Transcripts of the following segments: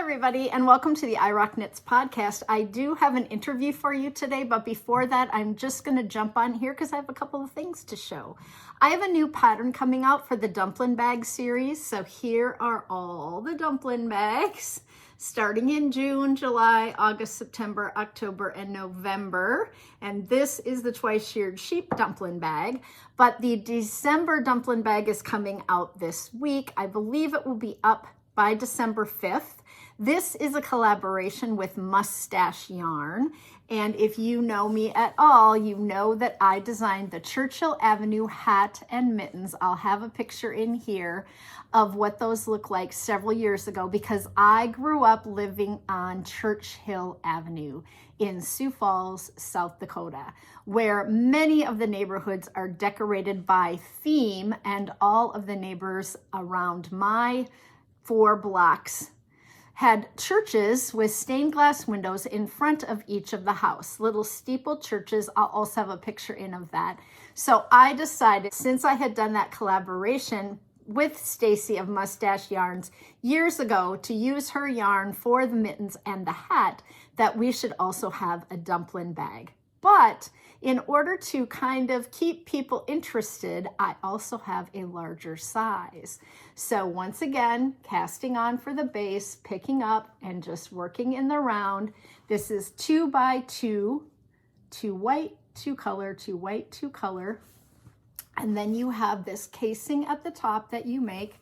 everybody, and welcome to the I Rock Knits podcast. I do have an interview for you today, but before that, I'm just going to jump on here because I have a couple of things to show. I have a new pattern coming out for the Dumplin bag series, so here are all the Dumplin bags starting in June, July, August, September, October, and November. And this is the twice sheared sheep Dumplin bag, but the December Dumplin bag is coming out this week. I believe it will be up by December 5th. This is a collaboration with Mustache Yarn. And if you know me at all, you know that I designed the Churchill Avenue hat and mittens. I'll have a picture in here of what those look like several years ago because I grew up living on Churchill Avenue in Sioux Falls, South Dakota, where many of the neighborhoods are decorated by theme, and all of the neighbors around my 4 blocks had churches with stained glass windows in front of each of the house, little steeple churches. I'll also have a picture in of that. So I decided, since I had done that collaboration with Stacy of Mustache Yarns years ago to use her yarn for the mittens and the hat, that we should also have a Dumplin bag. But in order to kind of keep people interested, I also have a larger size. So once again, casting on for the base, picking up and just working in the round. This is 2 by 2, 2 white, 2 color, 2 white, 2 color. And then you have this casing at the top that you make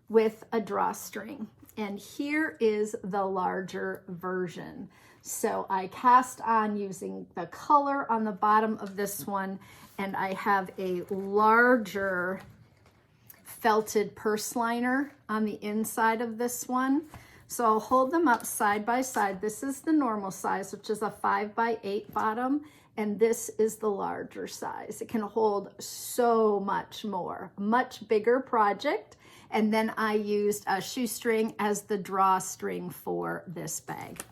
with a drawstring. And here is the larger version. So I cast on using the color on the bottom of this one, and I have a larger felted purse liner on the inside of this one. So I'll hold them up side by side. This is the normal size, which is a 5 by 8 bottom, and this is the larger size. It can hold so much more, much bigger project. And then I used a shoestring as the drawstring for this bag.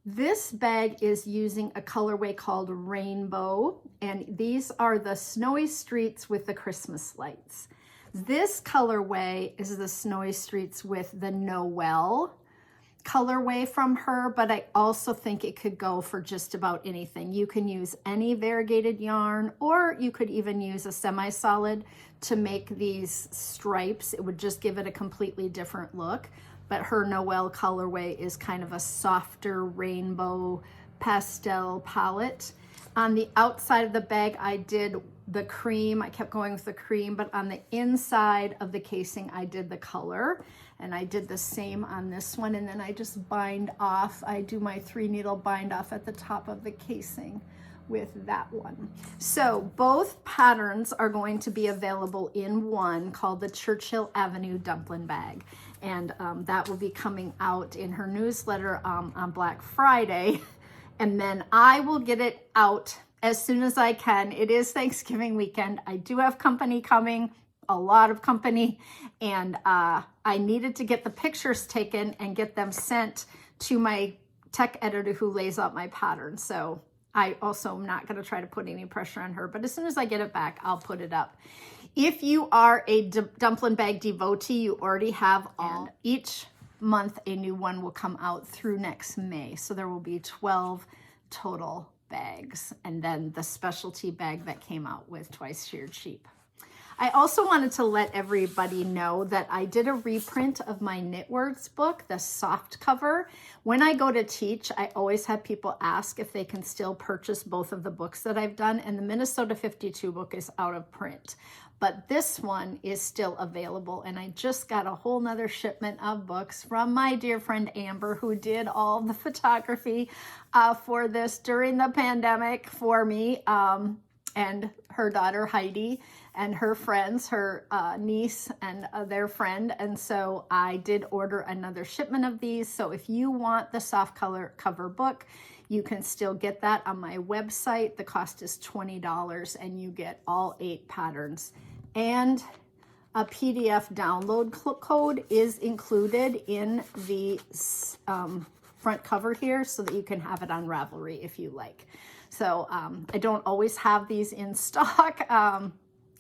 This bag is using a colorway called Rainbow, and these are the snowy streets with the Christmas lights. This colorway is the snowy streets with the Noel colorway from her, but I also think it could go for just about anything. You can use any variegated yarn, or you could even use a semi-solid to make these stripes. It would just give it a completely different look. But her Noel colorway is kind of a softer rainbow pastel palette. On the outside of the bag, I did the cream. I kept going with the cream, but on the inside of the casing, I did the color. And I did the same on this one. And then I just bind off. I do my 3-needle bind off at the top of the casing with that one. So both patterns are going to be available in one called the Churchill Avenue Dumplin bag. And that will be coming out in her newsletter on Black Friday. And then I will get it out as soon as I can. It is Thanksgiving weekend. I do have company coming, a lot of company, and I needed to get the pictures taken and get them sent to my tech editor who lays out my pattern. So I also am not going to try to put any pressure on her, but as soon as I get it back, I'll put it up. If you are a Dumplin bag devotee, you already have all. And each month a new one will come out through next May. So there will be 12 total bags, and then the specialty bag that came out with twice sheared sheep. I also wanted to let everybody know that I did a reprint of my Knit Words book, the soft cover. When I go to teach, I always have people ask if they can still purchase both of the books that I've done, and the Minnesota 52 book is out of print. But this one is still available, and I just got a whole nother shipment of books from my dear friend Amber, who did all the photography for this during the pandemic for me, and her daughter Heidi, and her friends, her niece and their friend. And so I did order another shipment of these. So if you want the soft color cover book, you can still get that on my website. The cost is $20, and you get all 8 patterns. And a PDF download code is included in the front cover here so that you can have it on Ravelry if you like. So I don't always have these in stock.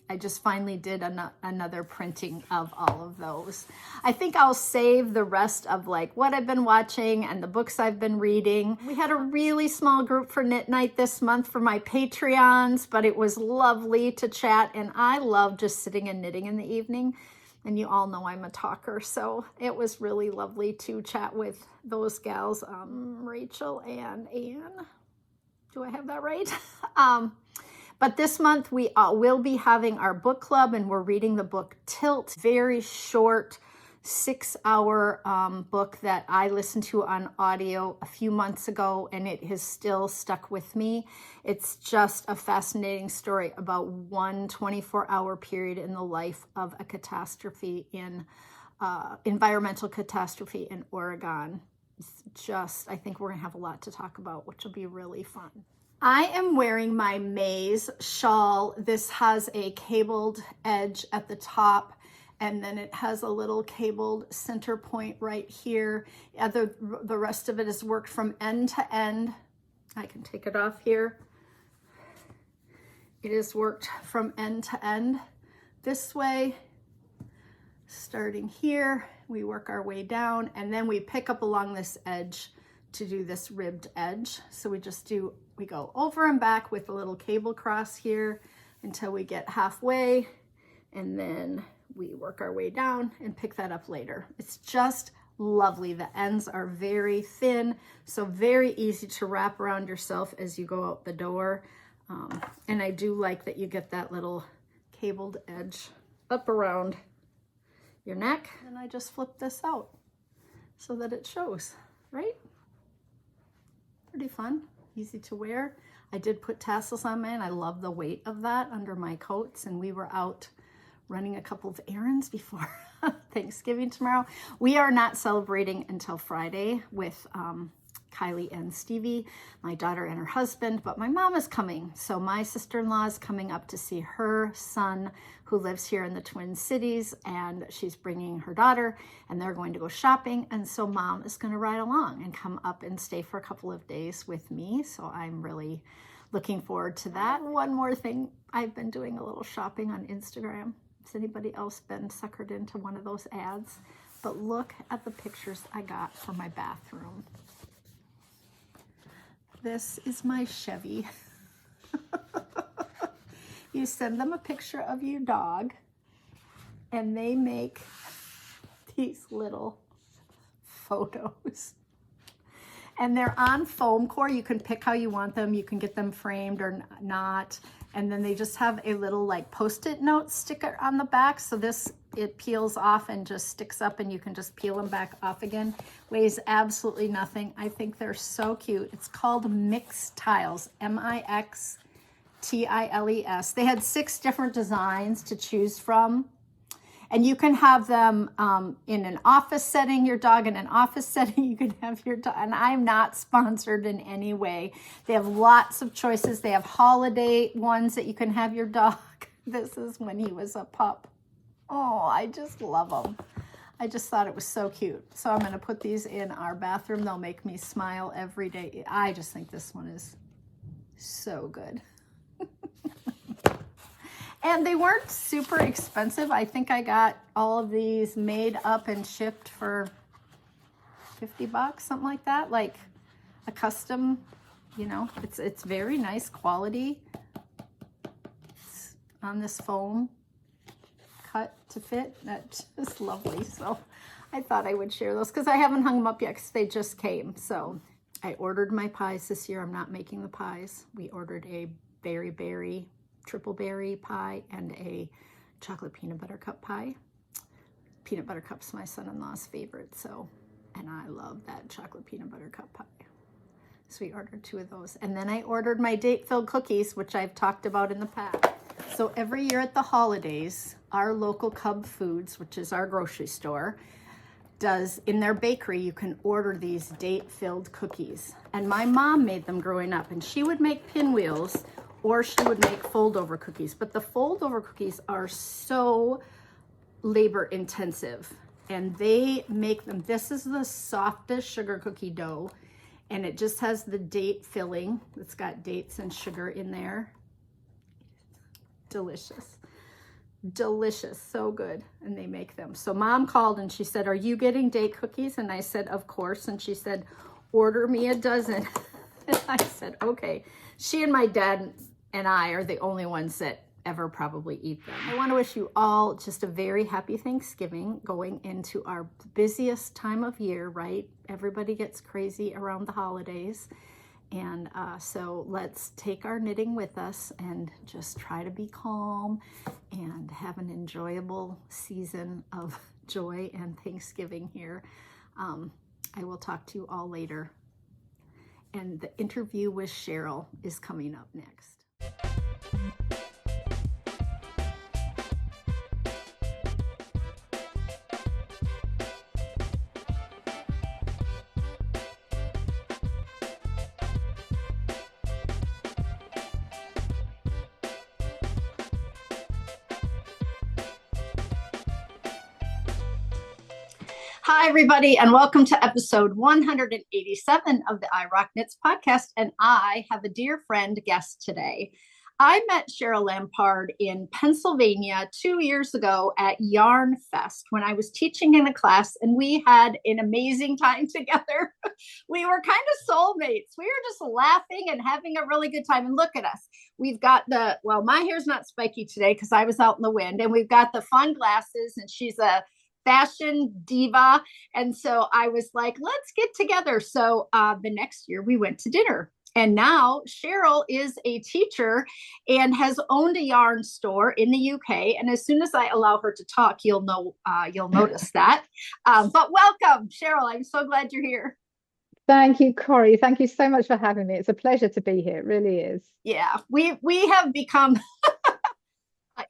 I just finally did another printing of all of those. I think I'll save the rest of like what I've been watching and the books I've been reading. We had a really small group for knit night this month for my Patreons, but it was lovely to chat, and I love just sitting and knitting in the evening. And you all know I'm a talker, so it was really lovely to chat with those gals, Rachel and Anne. Do I have that right? But this month we will be having our book club, and we're reading the book Tilt, very short 6-hour book that I listened to on audio a few months ago, and it has still stuck with me. It's just a fascinating story about one 24-hour period in the life of a catastrophe in environmental catastrophe in Oregon. It's just, I think we're gonna have a lot to talk about, which will be really fun. I am wearing my Mae Shawl. This has a cabled edge at the top, and then it has a little cabled center point right here. The rest of it is worked from end to end. I can take it off here. It is worked from end to end this way. Starting here, we work our way down, and then we pick up along this edge to do this ribbed edge. So we go over and back with a little cable cross here until we get halfway, and then we work our way down and pick that up later. It's just lovely. The ends are very thin, so very easy to wrap around yourself as you go out the door. And I do like that you get that little cabled edge up around your neck. And I just flip this out so that it shows, right? Pretty fun, easy to wear. I did put tassels on mine. I love the weight of that under my coats, and we were out running a couple of errands before Thanksgiving tomorrow. We are not celebrating until Friday with Kylie and Stevie, my daughter and her husband, but my mom is coming. So my sister-in-law is coming up to see her son who lives here in the Twin Cities, and she's bringing her daughter, and they're going to go shopping. And so mom is going to ride along and come up and stay for a couple of days with me. So I'm really looking forward to that. One more thing, I've been doing a little shopping on Instagram. Has anybody else been suckered into one of those ads? But look at the pictures I got for my bathroom. This is my Chevy. You send them a picture of your dog, and they make these little photos. And they're on foam core. You can pick how you want them. You can get them framed or not. And then they just have a little like Post-it note sticker on the back. So it peels off and just sticks up, and you can just peel them back off again. Weighs absolutely nothing. I think they're so cute. It's called Mix Tiles, Mixtiles. They had 6 different designs to choose from. And you can have them in an office setting, your dog in an office setting. You can have your dog, and I'm not sponsored in any way. They have lots of choices. They have holiday ones that you can have your dog. This is when he was a pup. Oh, I just love them. I just thought it was so cute. So I'm going to put these in our bathroom. They'll make me smile every day. I just think this one is so good. And they weren't super expensive. I think I got all of these made up and shipped for $50, something like that. Like a custom, you know, it's very nice quality. It's on this foam cut to fit. That's just lovely. So I thought I would share those because I haven't hung them up yet because they just came. So I ordered my pies this year. I'm not making the pies. We ordered a berry triple berry pie and a chocolate peanut butter cup pie. Peanut butter cup's my son-in-law's favorite, and I love that chocolate peanut butter cup pie. So we ordered 2 of those. And then I ordered my date-filled cookies, which I've talked about in the past. So every year at the holidays, our local Cub Foods, which is our grocery store, does, in their bakery, you can order these date-filled cookies. And my mom made them growing up, and she would make pinwheels, or she would make fold-over cookies. But the fold-over cookies are so labor intensive, and they make them. This is the softest sugar cookie dough, and it just has the date filling. It's got dates and sugar in there. Delicious. delicious, so good. And they make them. So Mom called and she said, "Are you getting date cookies?" And I said, "Of course." And she said, "Order me a dozen." And I said, "Okay." She and my dad and I are the only ones that ever probably eat them. I want to wish you all just a very happy Thanksgiving, going into our busiest time of year, right? Everybody gets crazy around the holidays. And so let's take our knitting with us and just try to be calm and have an enjoyable season of joy and Thanksgiving here. I will talk to you all later. And the interview with Cheryl is coming up next. Hi, everybody, and welcome to episode 187 of the I Rock Knits podcast. And I have a dear friend guest today. I met Cheryl Lampard in Pennsylvania 2 years ago at Yarn Fest when I was teaching in a class, and we had an amazing time together. We were kind of soulmates. We were just laughing and having a really good time. And look at us. We've got well, my hair's not spiky today because I was out in the wind, and we've got the fun glasses, and she's a fashion diva. And so I was like, let's get together. So the next year we went to dinner. And now Cheryl is a teacher and has owned a yarn store in the UK. And as soon as I allow her to talk, you'll notice that. But welcome, Cheryl. I'm so glad you're here. Thank you, Cori. Thank you so much for having me. It's a pleasure to be here. It really is. Yeah, we have become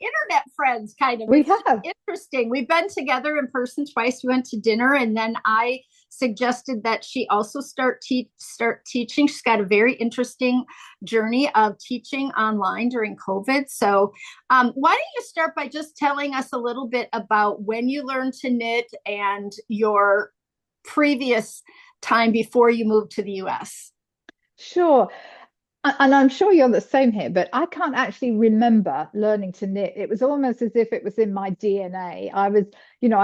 internet friends, kind of. We have. Interesting. We've been together in person twice. We went to dinner, and then I suggested that she also start teaching. She's got a very interesting journey of teaching online during COVID. So why don't you start by just telling us a little bit about when you learned to knit and your previous time before you moved to the US? Sure. And I'm sure you're the same here, but I can't actually remember learning to knit. It was almost as if it was in my DNA. I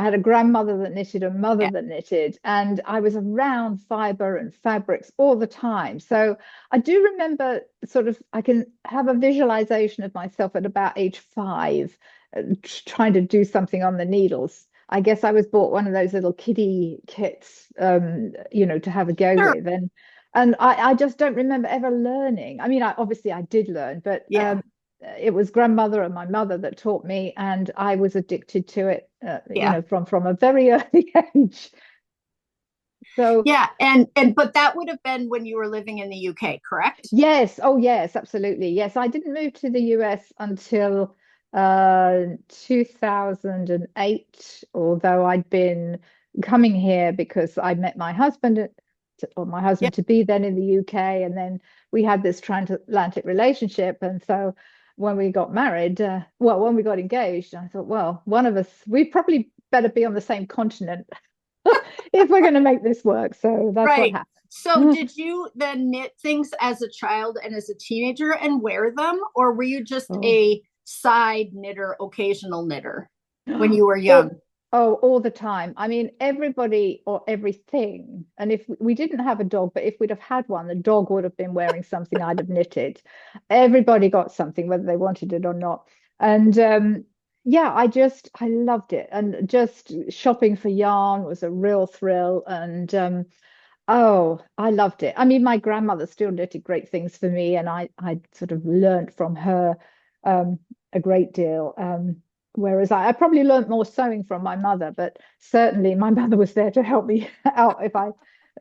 had a grandmother that knitted, a mother that knitted, and I was around fiber and fabrics all the time. So I do remember I can have a visualization of myself at about age 5, trying to do something on the needles. I guess I was bought one of those little kiddie kits, to have a go with. And I just don't remember ever learning. I mean, obviously I did learn, but it was grandmother and my mother that taught me, and I was addicted to it, from a very early age. So but that would have been when you were living in the UK, correct? Yes. Oh, yes, absolutely. Yes, I didn't move to the US until 2008, although I'd been coming here because I met my husband to be then in the UK, and then we had this transatlantic relationship. And so when we got married, when we got engaged, I thought, well, one of us, we probably better be on the same continent if we're going to make this work. So that's what happened. So did you then knit things as a child and as a teenager and wear them, or were you just a side knitter, occasional knitter when you were young? Oh, all the time. I mean, everybody or everything. And if we didn't have a dog, but if we'd have had one, the dog would have been wearing something I'd have knitted. Everybody got something, whether they wanted it or not. And I loved it. And just shopping for yarn was a real thrill. And I loved it. I mean, my grandmother still knitted great things for me, and I sort of learned from her a great deal. Whereas I probably learned more sewing from my mother, but certainly my mother was there to help me out if I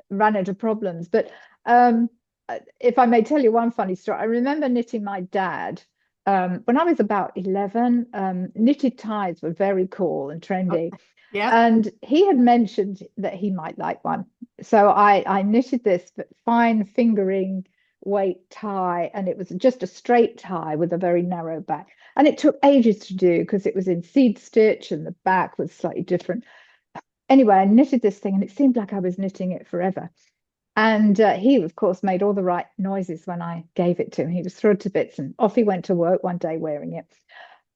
ran into problems. But if I may tell you one funny story, I remember knitting my dad when I was about 11. Knitted ties were very cool and trendy. And he had mentioned that he might like one. So I knitted this fine fingering weight tie, and it was just a straight tie with a very narrow back, and it took ages to do because it was in seed stitch and the back was slightly different. Anyway, I knitted this thing and it seemed like I was knitting it forever, and he of course made all the right noises when I gave it to him. He was thrilled to bits, and off he went to work one day wearing it.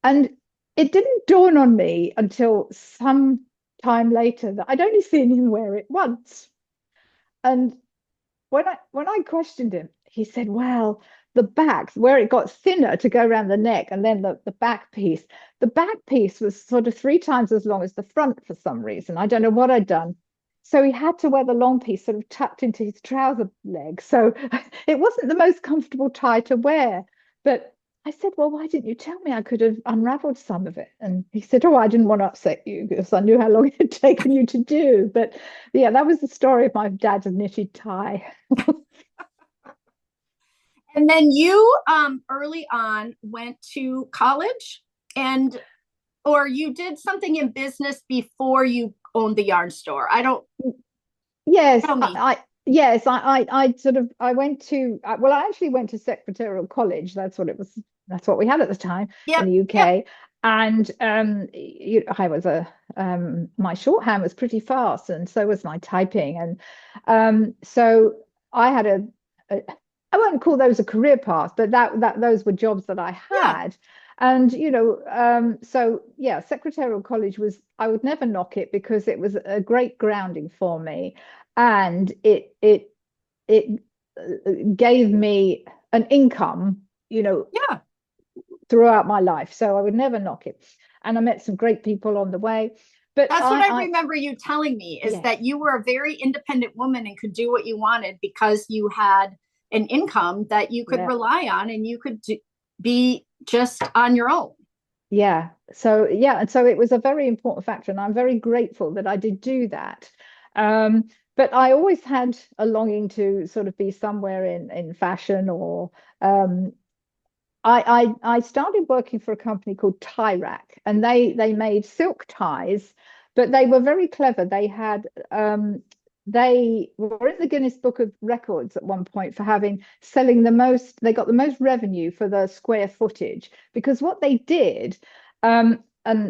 And it didn't dawn on me until some time later that I'd only seen him wear it once. And when I questioned him, he said, well, the back, where it got thinner to go around the neck, and then the the back piece was sort of 3 times as long as the front for some reason. I don't know what I'd done. So he had to wear the long piece sort of tucked into his trouser leg. So it wasn't the most comfortable tie to wear. But I said, well, why didn't you tell me? I could have unraveled some of it. And he said, oh, I didn't want to upset you because I knew how long it had taken you to do. But yeah, that was the story of my dad's knitted tie. And then you early on went to college and or you did something in business before you owned the yarn store. I don't Yes, tell me. I sort of I went to well, I actually went to secretarial college. That's what it was. That's what we had at the time in Yep, the yep. UK. And I was a my shorthand was pretty fast, and so was my typing. And so I had a I won't call those a career path, but that those were jobs that I Yeah. had. And so yeah, secretarial college was I would never knock it because it was a great grounding for me, and it gave me an income, Yeah. throughout my life. So I would never knock it. And I met some great people on the way. But That's what I remember you telling me is yes, that you were a very independent woman and could do what you wanted because you had an income that you could yeah, rely on and you could be just on your own. yeah. So yeah, and so it was a very important factor, and I'm very grateful that I did do that. But I always had a longing to sort of be somewhere in fashion or I started working for a company called Tie Rack, and they made silk ties, but they were very clever. They were in the Guinness Book of Records at one point for having selling the most. They got the most revenue for the square footage because what they did, and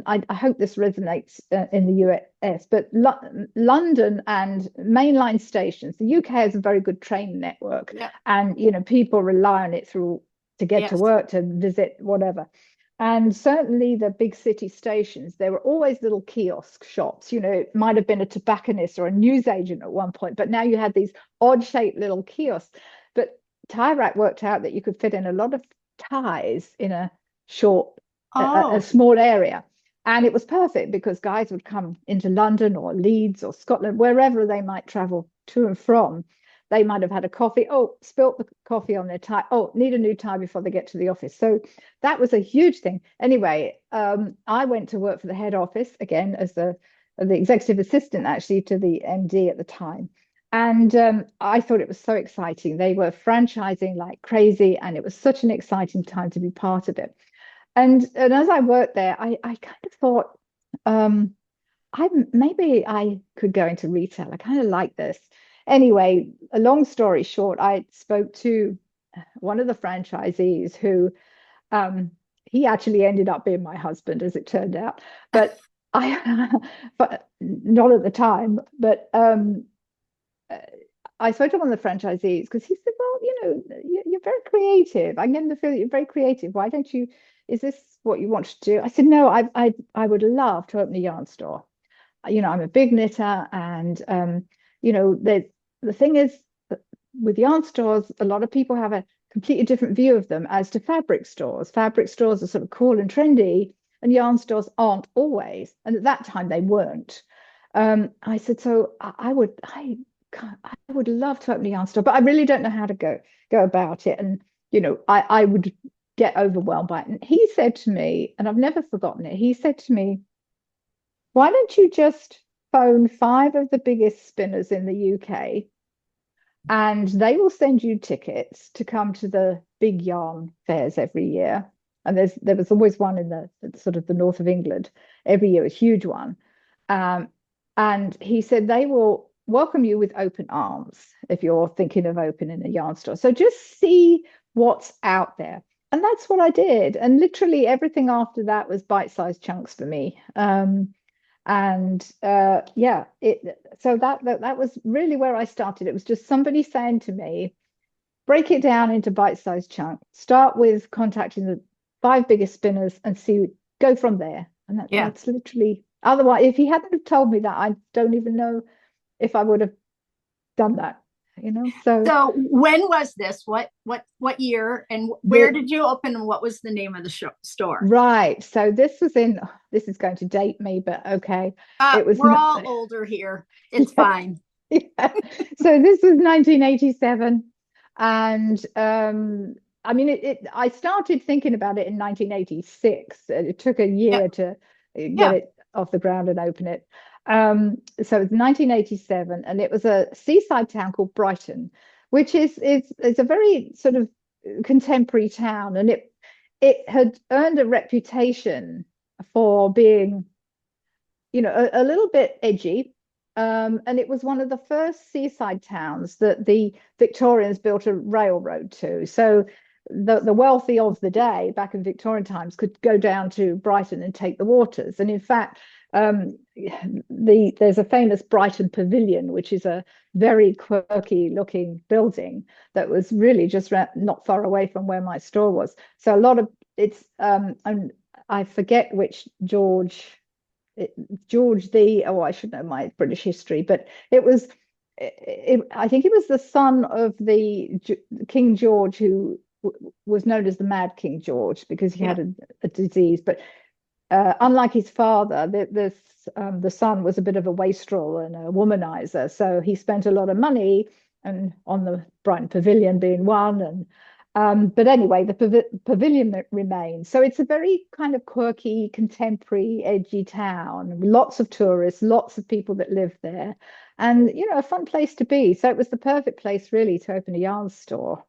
I hope this resonates in the US, but London and mainline stations, the UK has a very good train network, Yeah. and people rely on it through to get to Yes. work, to visit, whatever. And certainly the big city stations, there were always little kiosk shops. It might have been a tobacconist or a newsagent at one point, but now you had these odd shaped little kiosks. But Tie Rack worked out that you could fit in a lot of ties in a short, a Oh, small area. And it was perfect because guys would come into London or Leeds or Scotland, wherever they might travel to and from. They might have had a coffee. Oh, spilt the coffee on their tie. Oh, need a new tie before they get to the office. So that was a huge thing. Anyway, I went to work for the head office again as the executive assistant, actually, to the MD at the time. And I thought it was so exciting. They were franchising like crazy, and it was such an exciting time to be part of it. And as I worked there, I kind of thought, um, maybe I could go into retail. I kind of like this. Anyway, a long story short, I spoke to one of the franchisees who he actually ended up being my husband, as it turned out. But I, but not at the time. But uh, I spoke to one of the franchisees because he said, "Well, you're very creative. I get the feel that you're very creative. Why don't you? Is this what you want to do?" I said, "No, I would love to open a yarn store. I'm a big knitter, and the thing is with yarn stores, a lot of people have a completely different view of them as to fabric stores. Fabric stores are sort of cool and trendy, and yarn stores aren't always. And at that time, they weren't. I said, so I would love to open a yarn store, but I really don't know how to go about it. And I would get overwhelmed by it. And he said to me, and I've never forgotten it. He said to me, why don't you just phone 5 of the biggest spinners in the UK and they will send you tickets to come to the big yarn fairs every year. And there was always one in the sort of the north of England every year, a huge one. Um, and he said they will welcome you with open arms if you're thinking of opening a yarn store. So just see what's out there. And that's what I did. And literally everything after that was bite-sized chunks for me. And yeah, that was really where I started. It was just somebody saying to me, break it down into bite-sized chunks. Start with contacting the 5 biggest spinners and see go from there. And Yeah. that's literally, otherwise, if he hadn't have told me that, I don't even know if I would have done that, So when was this? What year? And where did you open? And what was the name of the store? Right. So this is going to date me, but okay. We're all older here. It's fine. Yeah. So this was 1987. And I mean, I started thinking about it in 1986. It took a year to get it off the ground and open it. So it was 1987, and it was a seaside town called Brighton, which is a very sort of contemporary town, and it had earned a reputation for being, a little bit edgy. And it was one of the first seaside towns that the Victorians built a railroad to. So the wealthy of the day back in Victorian times could go down to Brighton and take the waters. And in fact, there's a famous Brighton Pavilion, which is a very quirky looking building that was really just not far away from where my store was. So a lot of and I forget which George I should know my British history, but I think it was the son of the King George, who was known as the Mad King George because he had a disease. But unlike his father, the son was a bit of a wastrel and a womanizer, so he spent a lot of money and on the Brighton Pavilion being one. And but anyway, the pavilion remains. So it's a very kind of quirky, contemporary, edgy town. Lots of tourists, lots of people that live there, and a fun place to be. So it was the perfect place, really, to open a yarn store.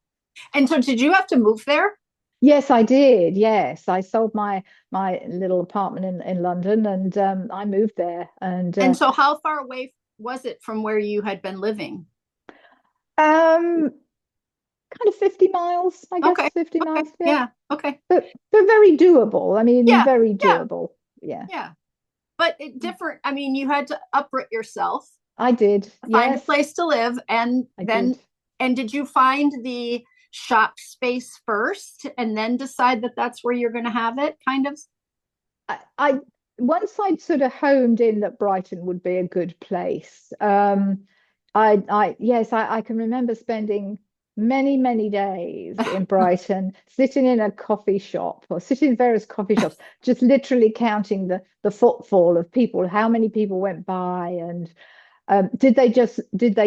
And so, did you have to move there? Yes, I did. Yes, I sold my little apartment in London, and I moved there. And so, how far away was it from where you had been living? Kind of 50 miles, I guess. Okay. 50 miles. Yeah. Okay. But very doable. I mean, very doable. Yeah. But different. I mean, you had to uproot yourself. I did. Find a place to live, and did you find the shop space first and then decide that that's where you're going to have it, kind of? I once I'd sort of honed in that Brighton would be a good place. I can remember spending many days in Brighton, sitting in a coffee shop or sitting in various coffee shops, just literally counting the footfall of people, how many people went by, and did they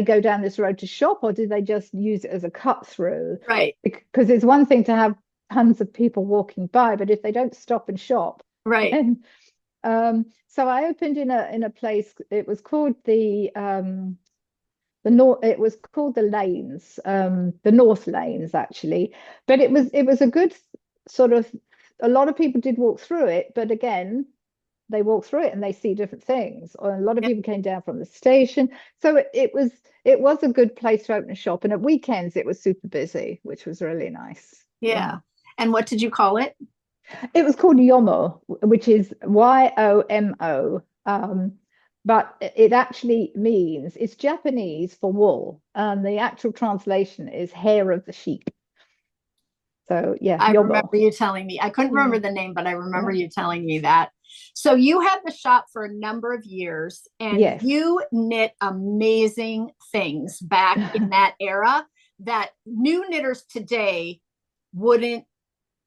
go down this road to shop, or did they just use it as a cut through? Right. Because it's one thing to have tons of people walking by, but if they don't stop and shop, right. And, so I opened in a place. It was called the North. It was called the Lanes, the North Lanes actually. But it was a good sort of. A lot of people did walk through it, but again, they walk through it and they see different things. Or a lot of people came down from the station, so it was a good place to open a shop. And at weekends, it was super busy, which was really nice. Yeah. And what did you call it? It was called Yomo, which is YOMO. But it actually means, it's Japanese for wool, and the actual translation is hair of the sheep. So yeah, I remember you telling me. I couldn't remember the name, but I remember you telling me that. So you had the shop for a number of years, and you knit amazing things back in that era that new knitters today wouldn't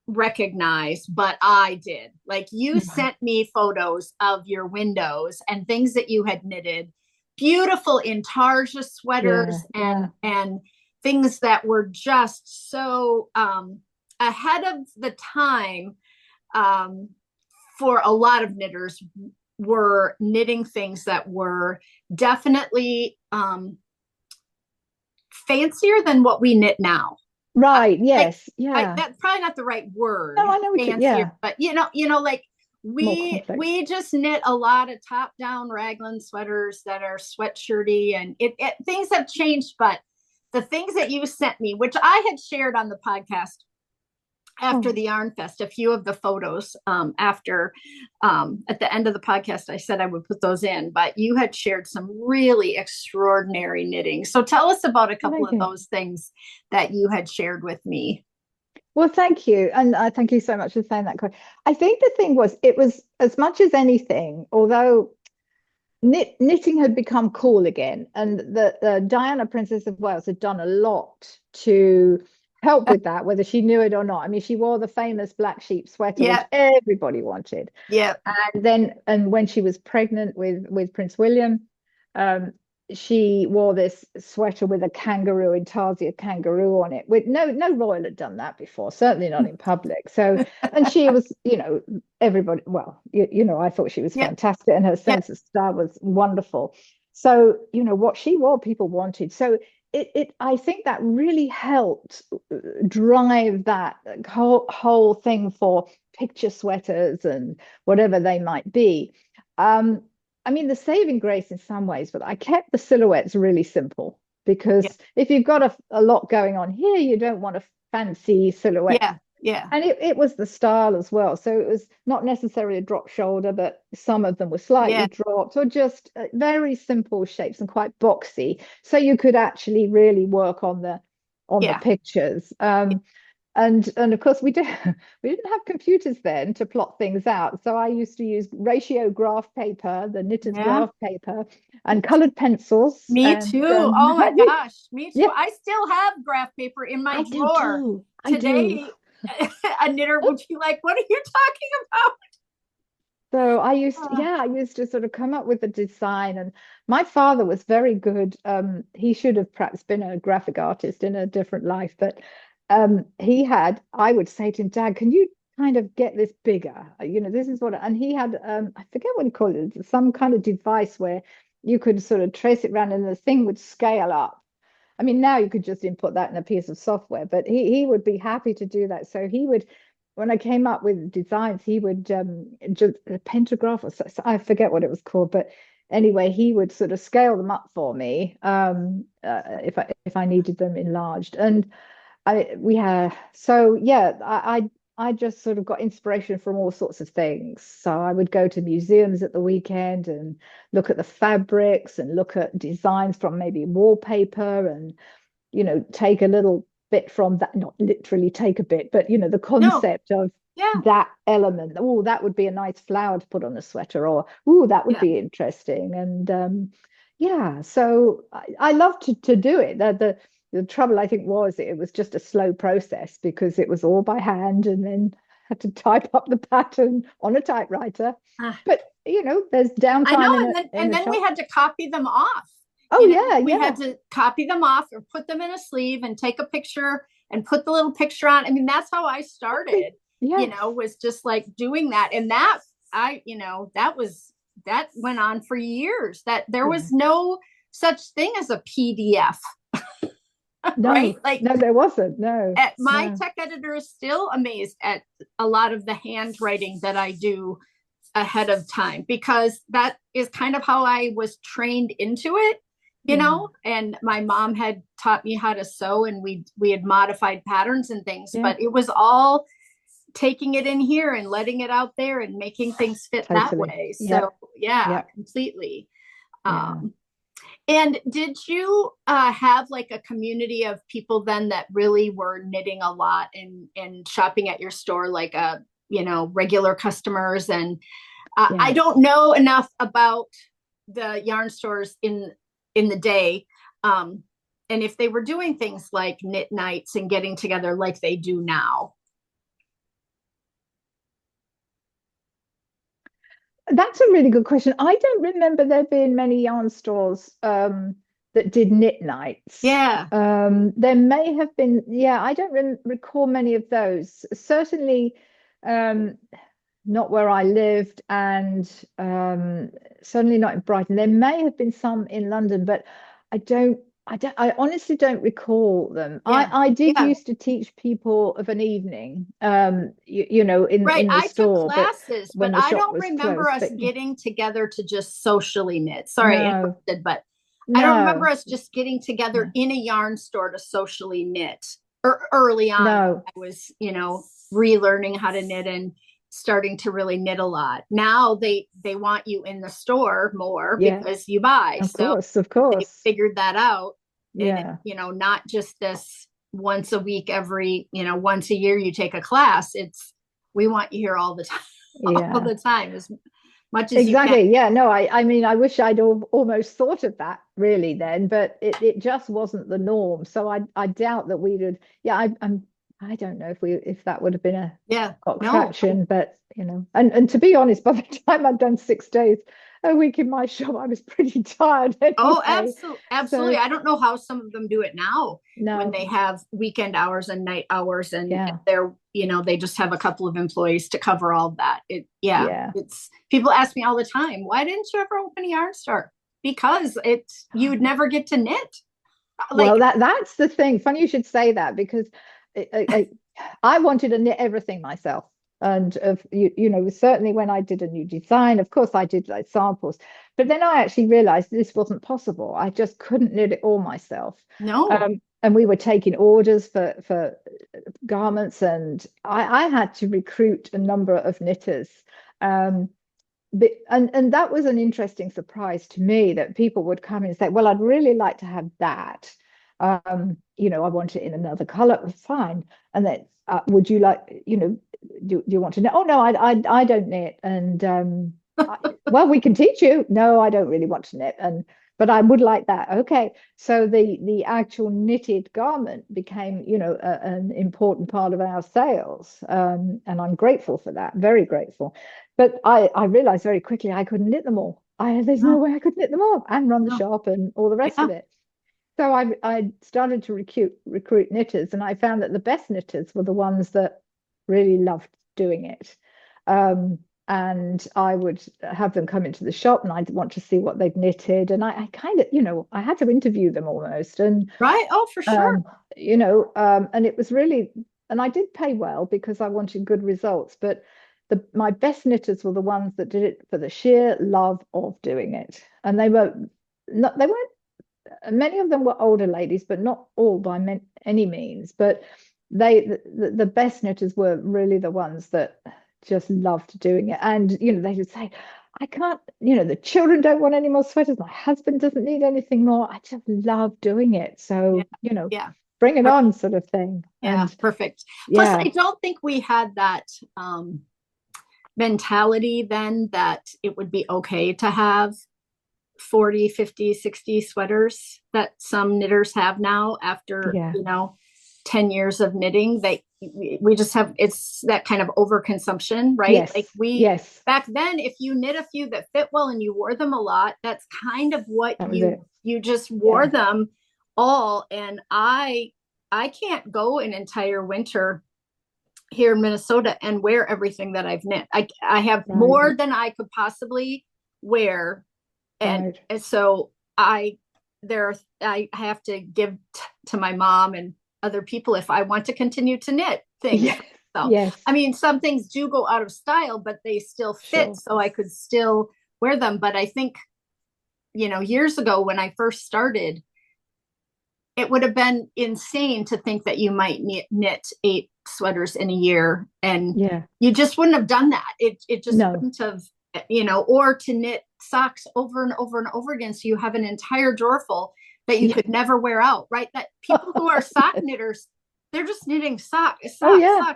recognize, but I did. Like, you sent me photos of your windows and things that you had knitted, beautiful intarsia sweaters and things that were just so ahead of the time. For a lot of knitters, were knitting things that were definitely fancier than what we knit now. Right. Yes. Yeah. That's probably not the right word. No, I know. Fancier, but like we just knit a lot of top-down raglan sweaters that are sweatshirty, and things have changed. But the things that you sent me, which I had shared on the podcast after the Yarn Fest, a few of the photos after at the end of the podcast, I said I would put those in, but you had shared some really extraordinary knitting. So tell us about a couple of those things that you had shared with me. Well, thank you. And thank you so much for saying that, Cori. I think the thing was, it was as much as anything, although knitting had become cool again, and the Diana, Princess of Wales, had done a lot to help with that, whether she knew it or not. I mean, she wore the famous black sheep sweater, which Yeah, everybody wanted. yeah, And when she was pregnant with Prince William, um, she wore this sweater with a kangaroo, intarsia kangaroo on it. With no royal had done that before, certainly not in public. So, and she was, everybody. Well, I thought she was yeah, fantastic, and her yeah, sense of style was wonderful. So, what she wore, people wanted. So I think that really helped drive that whole thing for picture sweaters and whatever they might be. I mean, the saving grace in some ways, but I kept the silhouettes really simple yeah, because if you've got a lot going on here, you don't want a fancy silhouette. yeah, yeah, And it was the style as well. So it was not necessarily a drop shoulder, but some of them were slightly yeah, dropped or just very simple shapes and quite boxy. So you could actually really work on the yeah. pictures. And of course we didn't have computers then to plot things out. So I used to use ratio graph paper, the knitted Yeah. graph paper, and colored pencils. Me And too. Oh my gosh, me too. yeah, I still have graph paper in my I do drawer. too. I do. Today, a knitter would be like, "What are you talking about?" So Uh, I used to sort of come up with a design. And my father was very good. He should have perhaps been a graphic artist in a different life, but I would say to him, Dad, can you kind of get this bigger? This is what, and he had, I forget what he called it, some kind of device where you could sort of trace it around and the thing would scale up. I mean, now you could just input that in a piece of software, but he would be happy to do that. So he would, when I came up with designs, he would just a pentagraph or so, I forget what it was called, but anyway, he would sort of scale them up for me if I needed them enlarged. And we had so yeah, I just sort of got inspiration from all sorts of things. So I would go to museums at the weekend and look at the fabrics and look at designs from maybe wallpaper and take a little bit from that, not literally take a bit, but the no, concept of yeah, that element. Oh, that would be a nice flower to put on a sweater, or oh, that would yeah. be interesting. And yeah, so I love to do it. The trouble I think was it was just a slow process because it was all by hand and then had to type up the pattern on a typewriter. Ah, But there's I know, downtime and in a then we shop. had to copy them off. Oh yeah, We yeah, had to copy them off or put them in a sleeve and take a picture and put the little picture on. I mean, that's how I started. yes, Was just like doing that, and that that went on for years. That there yeah. was no such thing as a PDF, right? No, Like no, there wasn't. No, my no. tech editor is still amazed at a lot of the handwriting that I do ahead of time because that is kind of how I was trained into it, Yeah, and my mom had taught me how to sew and we had modified patterns and things, yeah, but it was all taking it in here and letting it out there and making things fit that totally. way. Yep, So yeah, yep, completely. yeah. Um, and did you have like a community of people then that really were knitting a lot and shopping at your store, like regular customers? And I Yes. don't know enough about the yarn stores in the day, and if they were doing things like knit nights and getting together like they do now. That's a really good question. I don't remember there being many yarn stores that did knit nights. Yeah, There may have been, yeah, I don't recall many of those. Certainly, um, not where I lived, and certainly not in Brighton. There may have been some in London, but I don't. I honestly don't recall them. yeah, I did yeah. used to teach people of an evening, Right. in the I took store, but classes, but when the I shop don't was remember closed. us But getting together to just socially knit. Sorry, no, interrupted, but I don't remember no, us just getting together no, in a yarn store to socially knit. Early on, no. I was, relearning how to knit and starting to really knit a lot. Now they want you in the store more Yeah, because you buy. of So course, of they course. figured that out, and Yeah, not just this. once a week, once a year you take a class. We want you here all the time, all Yeah. the time, as much as you can. Exactly. Yeah. No, I mean, I wish I'd almost thought of that really then, but it just wasn't the norm. So I doubt that we would. Yeah, I don't know if that would have been got No. traction, but and to be honest, by the time I'd done 6 days a week in my shop, I was pretty tired Oh, anyway. absolutely. So I don't know how some of them do it now when no, they have weekend hours and night hours, and yeah, they just have a couple of employees to cover all of that. yeah. It's people ask me all the time, why didn't you ever open a yarn store? Because you would never get to knit. Well, Like, that's the thing. Funny you should say that because I wanted to knit everything myself. And certainly when I did a new design, of course I did like samples, but then I actually realized this wasn't possible. I just couldn't knit it all myself. no. And we were taking orders for garments, and I had to recruit a number of knitters. And that was an interesting surprise to me that people would come and say, well, I'd really like to have that. I want it in another color. Fine. And then would you like, do you want to know? Oh no, I don't knit. And well, we can teach you. No, I don't really want to knit. But I would like that. Okay. So the actual knitted garment became, an important part of our sales. And I'm grateful for that, very grateful. But I realized very quickly I couldn't knit them all. There's no way I could knit them all and run the No. shop and all the rest of it. So I started to recruit knitters, and I found that the best knitters were the ones that really loved doing it. And I would have them come into the shop, and I'd want to see what they'd knitted. And I kind of, I had to interview them almost. And Right. Oh, for sure. and it was really, and I did pay well because I wanted good results. But my best knitters were the ones that did it for the sheer love of doing it. And they weren't, many of them were older ladies, but not all by any means. But the best knitters were really the ones that just loved doing it. And they would say, I can't, the children don't want any more sweaters, my husband doesn't need anything more, I just love doing it. So Yeah. bring it on, sort of thing. Yeah, And perfect. Plus, I don't think we had that mentality then that it would be okay to have 40, 50, 60 sweaters that some knitters have now after 10 years of knitting. We just have, it's that kind of overconsumption, right? Yes. Like back then, if you knit a few that fit well and you wore them a lot, that's kind of what you just wore them all. And I can't go an entire winter here in Minnesota and wear everything that I've knit. I have more than I could possibly wear. And so I have to give to my mom and other people if I want to continue to knit things. Yes. So, yes. I mean, some things do go out of style, but they still fit. Sure. So I could still wear them. But I think, years ago when I first started, it would have been insane to think that you might knit 8 sweaters in a year. And you just wouldn't have done that. It just wouldn't have, or to knit socks over and over and over again. So you have an entire drawer full that you could never wear out, right? That people who are sock knitters, they're just knitting socks for, and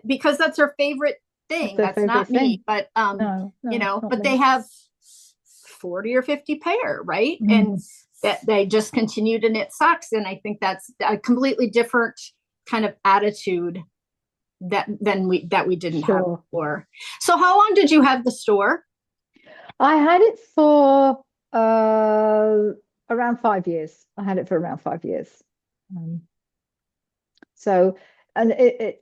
because that's their favorite thing. That's not me, but, but they have 40 or 50 pair, right? And that they just continue to knit socks. And I think that's a completely different kind of attitude that we didn't have before. So how long did you have the store? I had it for around 5 years. I had it for around 5 years. So, and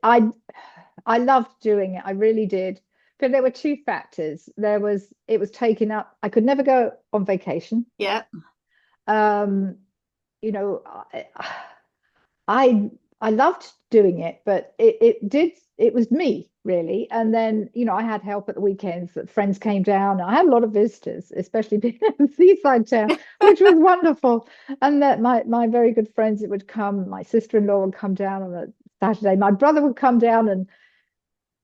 I loved doing it. I really did. But there were 2 factors. It was taking up. I could never go on vacation. Yeah. I loved doing it, but it was me really. And then, I had help at the weekends that friends came down. I had a lot of visitors, especially being in a seaside town, which was wonderful. And that my very good friends, it would come, my sister-in-law would come down on a Saturday. My brother would come down and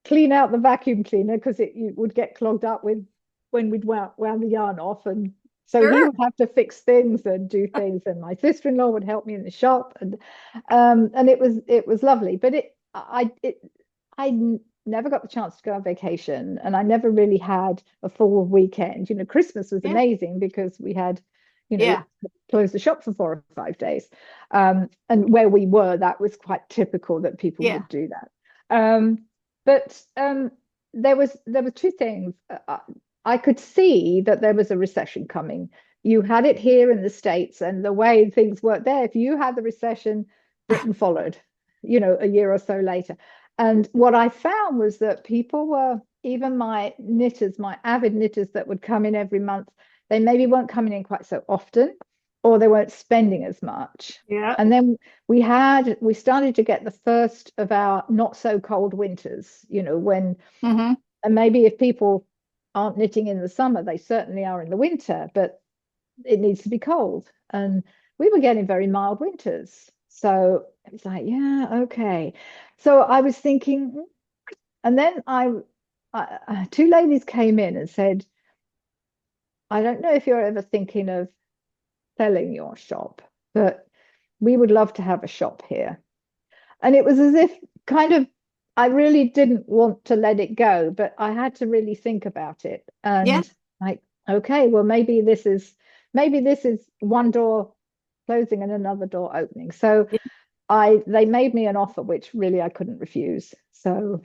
clean out the vacuum cleaner because it would get clogged up when we'd wound the yarn off. And So he Sure. would have to fix things and do things, and my sister-in-law would help me in the shop, and it was lovely. But I never got the chance to go on vacation, and I never really had a full weekend. Christmas was Yeah. amazing because we had, Yeah. closed the shop for 4 or 5 days. And where we were, that was quite typical that people Yeah. would do that. But there were two things. I could see that there was a recession coming. You had it here in the States, and the way things worked there, if you had the recession, Britain followed, a year or so later. And what I found was that people were, even my knitters, my avid knitters that would come in every month, they maybe weren't coming in quite so often, or they weren't spending as much. Yeah. And then we started to get the first of our not so cold winters, when, Mm-hmm. and maybe if people aren't knitting in the summer, they certainly are in the winter, but it needs to be cold. And we were getting very mild winters. So it was like, yeah, okay. So I was thinking, and then two ladies came in and said, I don't know if you're ever thinking of selling your shop, but we would love to have a shop here. And it was as if kind of I really didn't want to let it go, but I had to really think about it. Yeah. And like, okay, well, maybe this is one door closing and another door opening. So they made me an offer which really I couldn't refuse. So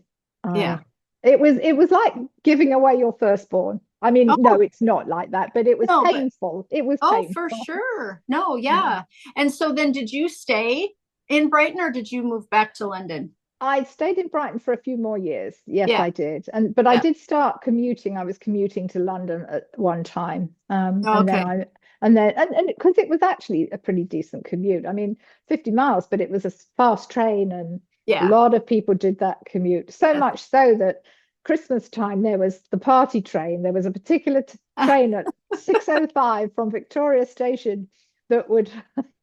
Yeah. it was like giving away your firstborn. I mean, no, Oh, it's not like that, but it was no, but painful. It was oh, for painful. sure. No, Yeah. yeah. And so then did you stay in Brighton or did you move back to London? I stayed in Brighton for a few more years. Yes, Yeah. I did. But I Yeah. did start commuting. I was commuting to London at one time. And then Okay. and because it was actually a pretty decent commute. I mean, 50 miles, but it was a fast train, and a Yeah. lot of people did that commute. So Yeah. much so that Christmas time there was the party train. There was a particular train at 6:05 from Victoria Station that would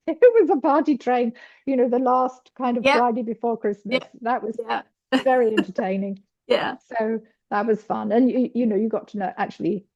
it was a party train, the last kind of Yep. Friday before Christmas. Yep. That was Yeah. very entertaining. Yeah. So that was fun. And you got to know actually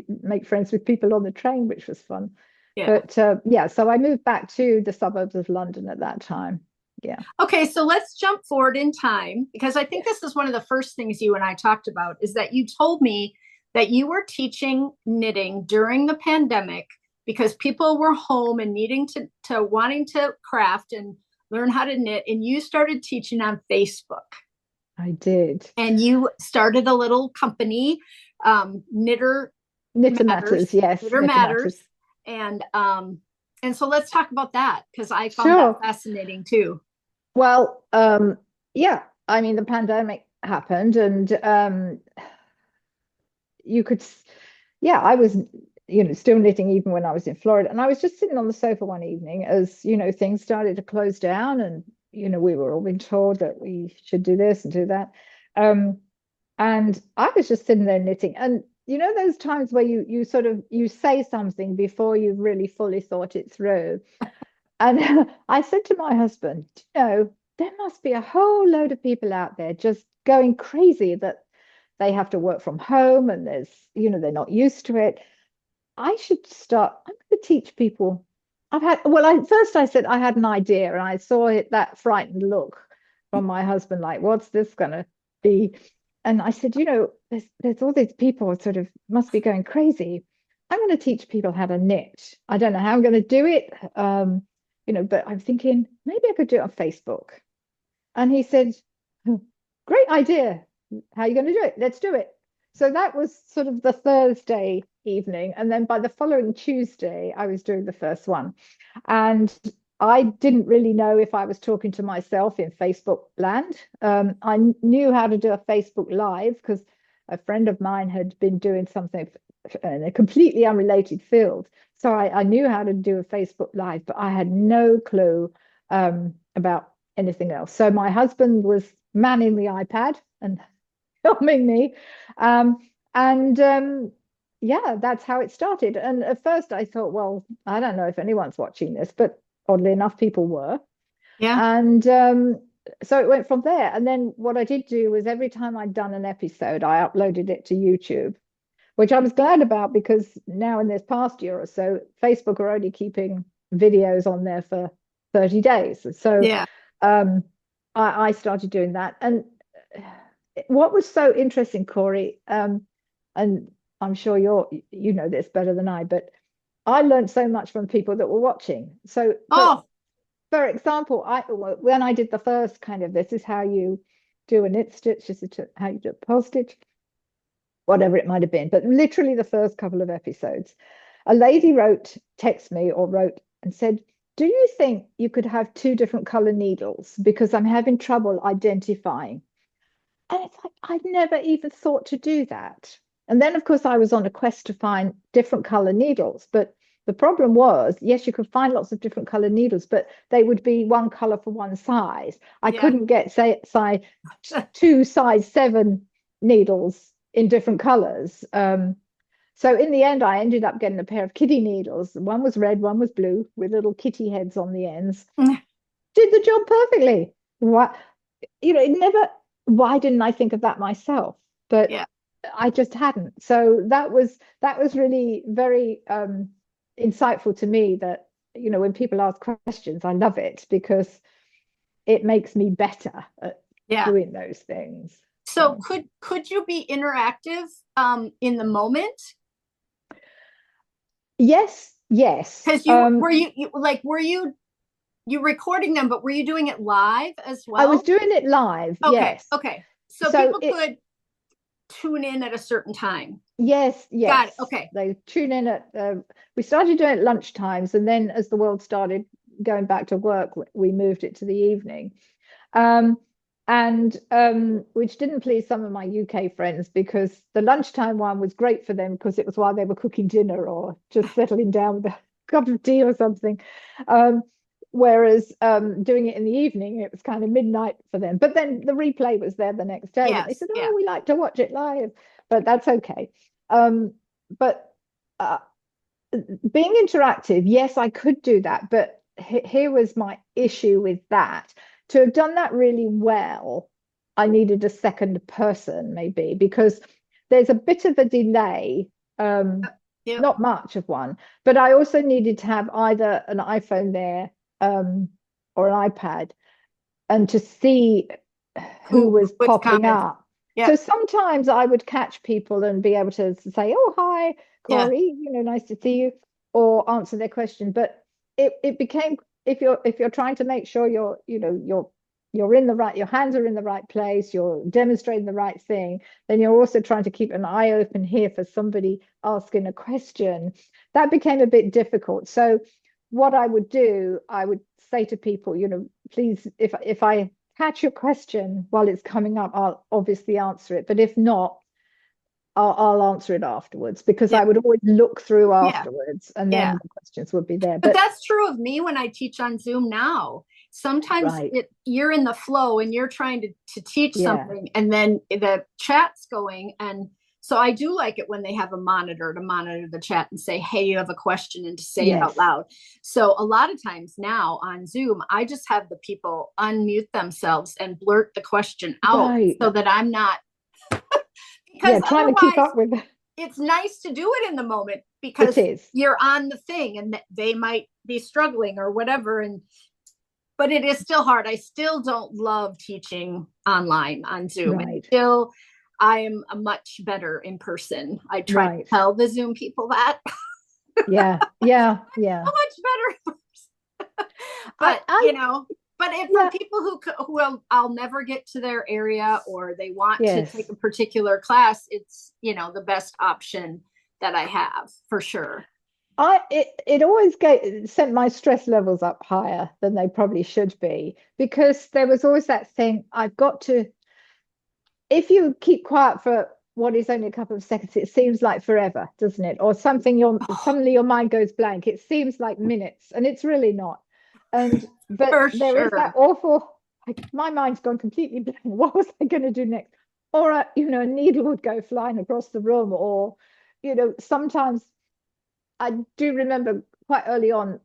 make friends with people on the train, which was fun. Yeah. But yeah, so I moved back to the suburbs of London at that time. Yeah. Okay, so let's jump forward in time because I think this is one of the first things you and I talked about is that you told me that you were teaching knitting during the pandemic because people were home and needing to wanting to craft and learn how to knit, and you started teaching on Facebook. I did. And you started a little company, Knitter Knitter Matters, Matters, yes, Knitter Knitter Matters, Matters. and so let's talk about that because I found that Sure. fascinating too. Well, yeah, I mean, the pandemic happened, and you could, yeah, I was, still knitting even when I was in Florida. And I was just sitting on the sofa one evening as, things started to close down, and, we were all being told that we should do this and do that. And I was just sitting there knitting. And, those times where you sort of, you say something before you've really fully thought it through. And I said to my husband, there must be a whole load of people out there just going crazy that they have to work from home, and they're not used to it. I'm going to teach people. First I said I had an idea, and I saw that frightened look from my husband, like, what's this going to be? And I said, there's all these people sort of must be going crazy. I'm going to teach people how to knit. I don't know how I'm going to do it. But I'm thinking maybe I could do it on Facebook. And he said, oh, great idea. How are you going to do it? Let's do it. So that was sort of the Thursday evening. And then by the following Tuesday, I was doing the first one. And I didn't really know if I was talking to myself in Facebook land. I knew how to do a Facebook Live because a friend of mine had been doing something in a completely unrelated field. So I knew how to do a Facebook Live, but I had no clue about anything else. So my husband was manning the iPad and filming me. Yeah, that's how it started. And at first I thought, well, I don't know if anyone's watching this, but oddly enough, people were. Yeah. And so it went from there. And then what I did do was every time I'd done an episode, I uploaded it to YouTube, which I was glad about, because now in this past year or so, Facebook are only keeping videos on there for 30 days. So Yeah. I started doing that. And what was so interesting, Cori, and I'm sure you know this better than I, but I learned so much from people that were watching. So for example, when I did the first kind of, this is how you do a knit stitch, this is how you do a purl stitch, whatever it might have been, but literally the first couple of episodes, a lady text me and said, do you think you could have two different color needles? Because I'm having trouble identifying. And it's like, I'd never even thought to do that. And then, of course, I was on a quest to find different color needles. But the problem was, yes, you could find lots of different color needles, but they would be one color for one size. I couldn't get, say, two size 7 needles in different colors. So in the end, I ended up getting a pair of kitty needles. One was red, one was blue, with little kitty heads on the ends. Did the job perfectly. What, why didn't I think of that myself? But I just hadn't. So that was really very insightful to me, that, when people ask questions, I love it, because it makes me better at doing those things. So could you be interactive in the moment? Yes. Because were you recording them, but were you doing it live as well? I was doing it live. Okay. Yes. Okay. So people could tune in at a certain time. Yes. Got it. Okay. They tune in at. We started doing it lunch times, and then as the world started going back to work, we moved it to the evening. Which didn't please some of my UK friends, because the lunchtime one was great for them because it was while they were cooking dinner or just settling down with a cup of tea or something. Whereas doing it in the evening, it was kind of midnight for them. But then the replay was there the next day. Yes, they said, we like to watch it live, but that's okay. But being interactive, yes, I could do that. But here was my issue with that. To have done that really well, I needed a second person, maybe, because there's a bit of a delay, not much of one, but I also needed to have either an iPhone there or an iPad, and to see who was popping up. So sometimes I would catch people and be able to say, oh, hi, Cori, nice to see you, or answer their question. But it became, if you're trying to make sure you're in the right, your hands are in the right place, you're demonstrating the right thing, then you're also trying to keep an eye open here for somebody asking a question. That became a bit difficult. So what I would do, I would say to people, please, if I catch your question while it's coming up, I'll obviously answer it. But if not, I'll answer it afterwards, because I would always look through afterwards, and then the questions would be there. But that's true of me when I teach on Zoom now. Sometimes you're in the flow and you're trying to teach something, and then the chat's going. And so I do like it when they have a monitor to monitor the chat and say, hey, you have a question, and to say it out loud. So a lot of times now on Zoom, I just have the people unmute themselves and blurt the question out so that I'm not because trying to keep up with it. It's nice to do it in the moment, because you're on the thing and they might be struggling or whatever. But it is still hard. I still don't love teaching online on Zoom. Right. Still, I am a much better in person. I try to tell the Zoom people that. Yeah. How much better in person. But but if for people who I'll never get to their area, or they want to take a particular class, it's the best option that I have, for sure. It always sent my stress levels up higher than they probably should be, because there was always that thing, I've got to, if you keep quiet for what is only a couple of seconds, it seems like forever, doesn't it? Or suddenly your mind goes blank. It seems like minutes, and it's really not. But there is that awful, my mind's gone completely blank. What was I going to do next? Or a needle would go flying across the room, or sometimes I do remember quite early on,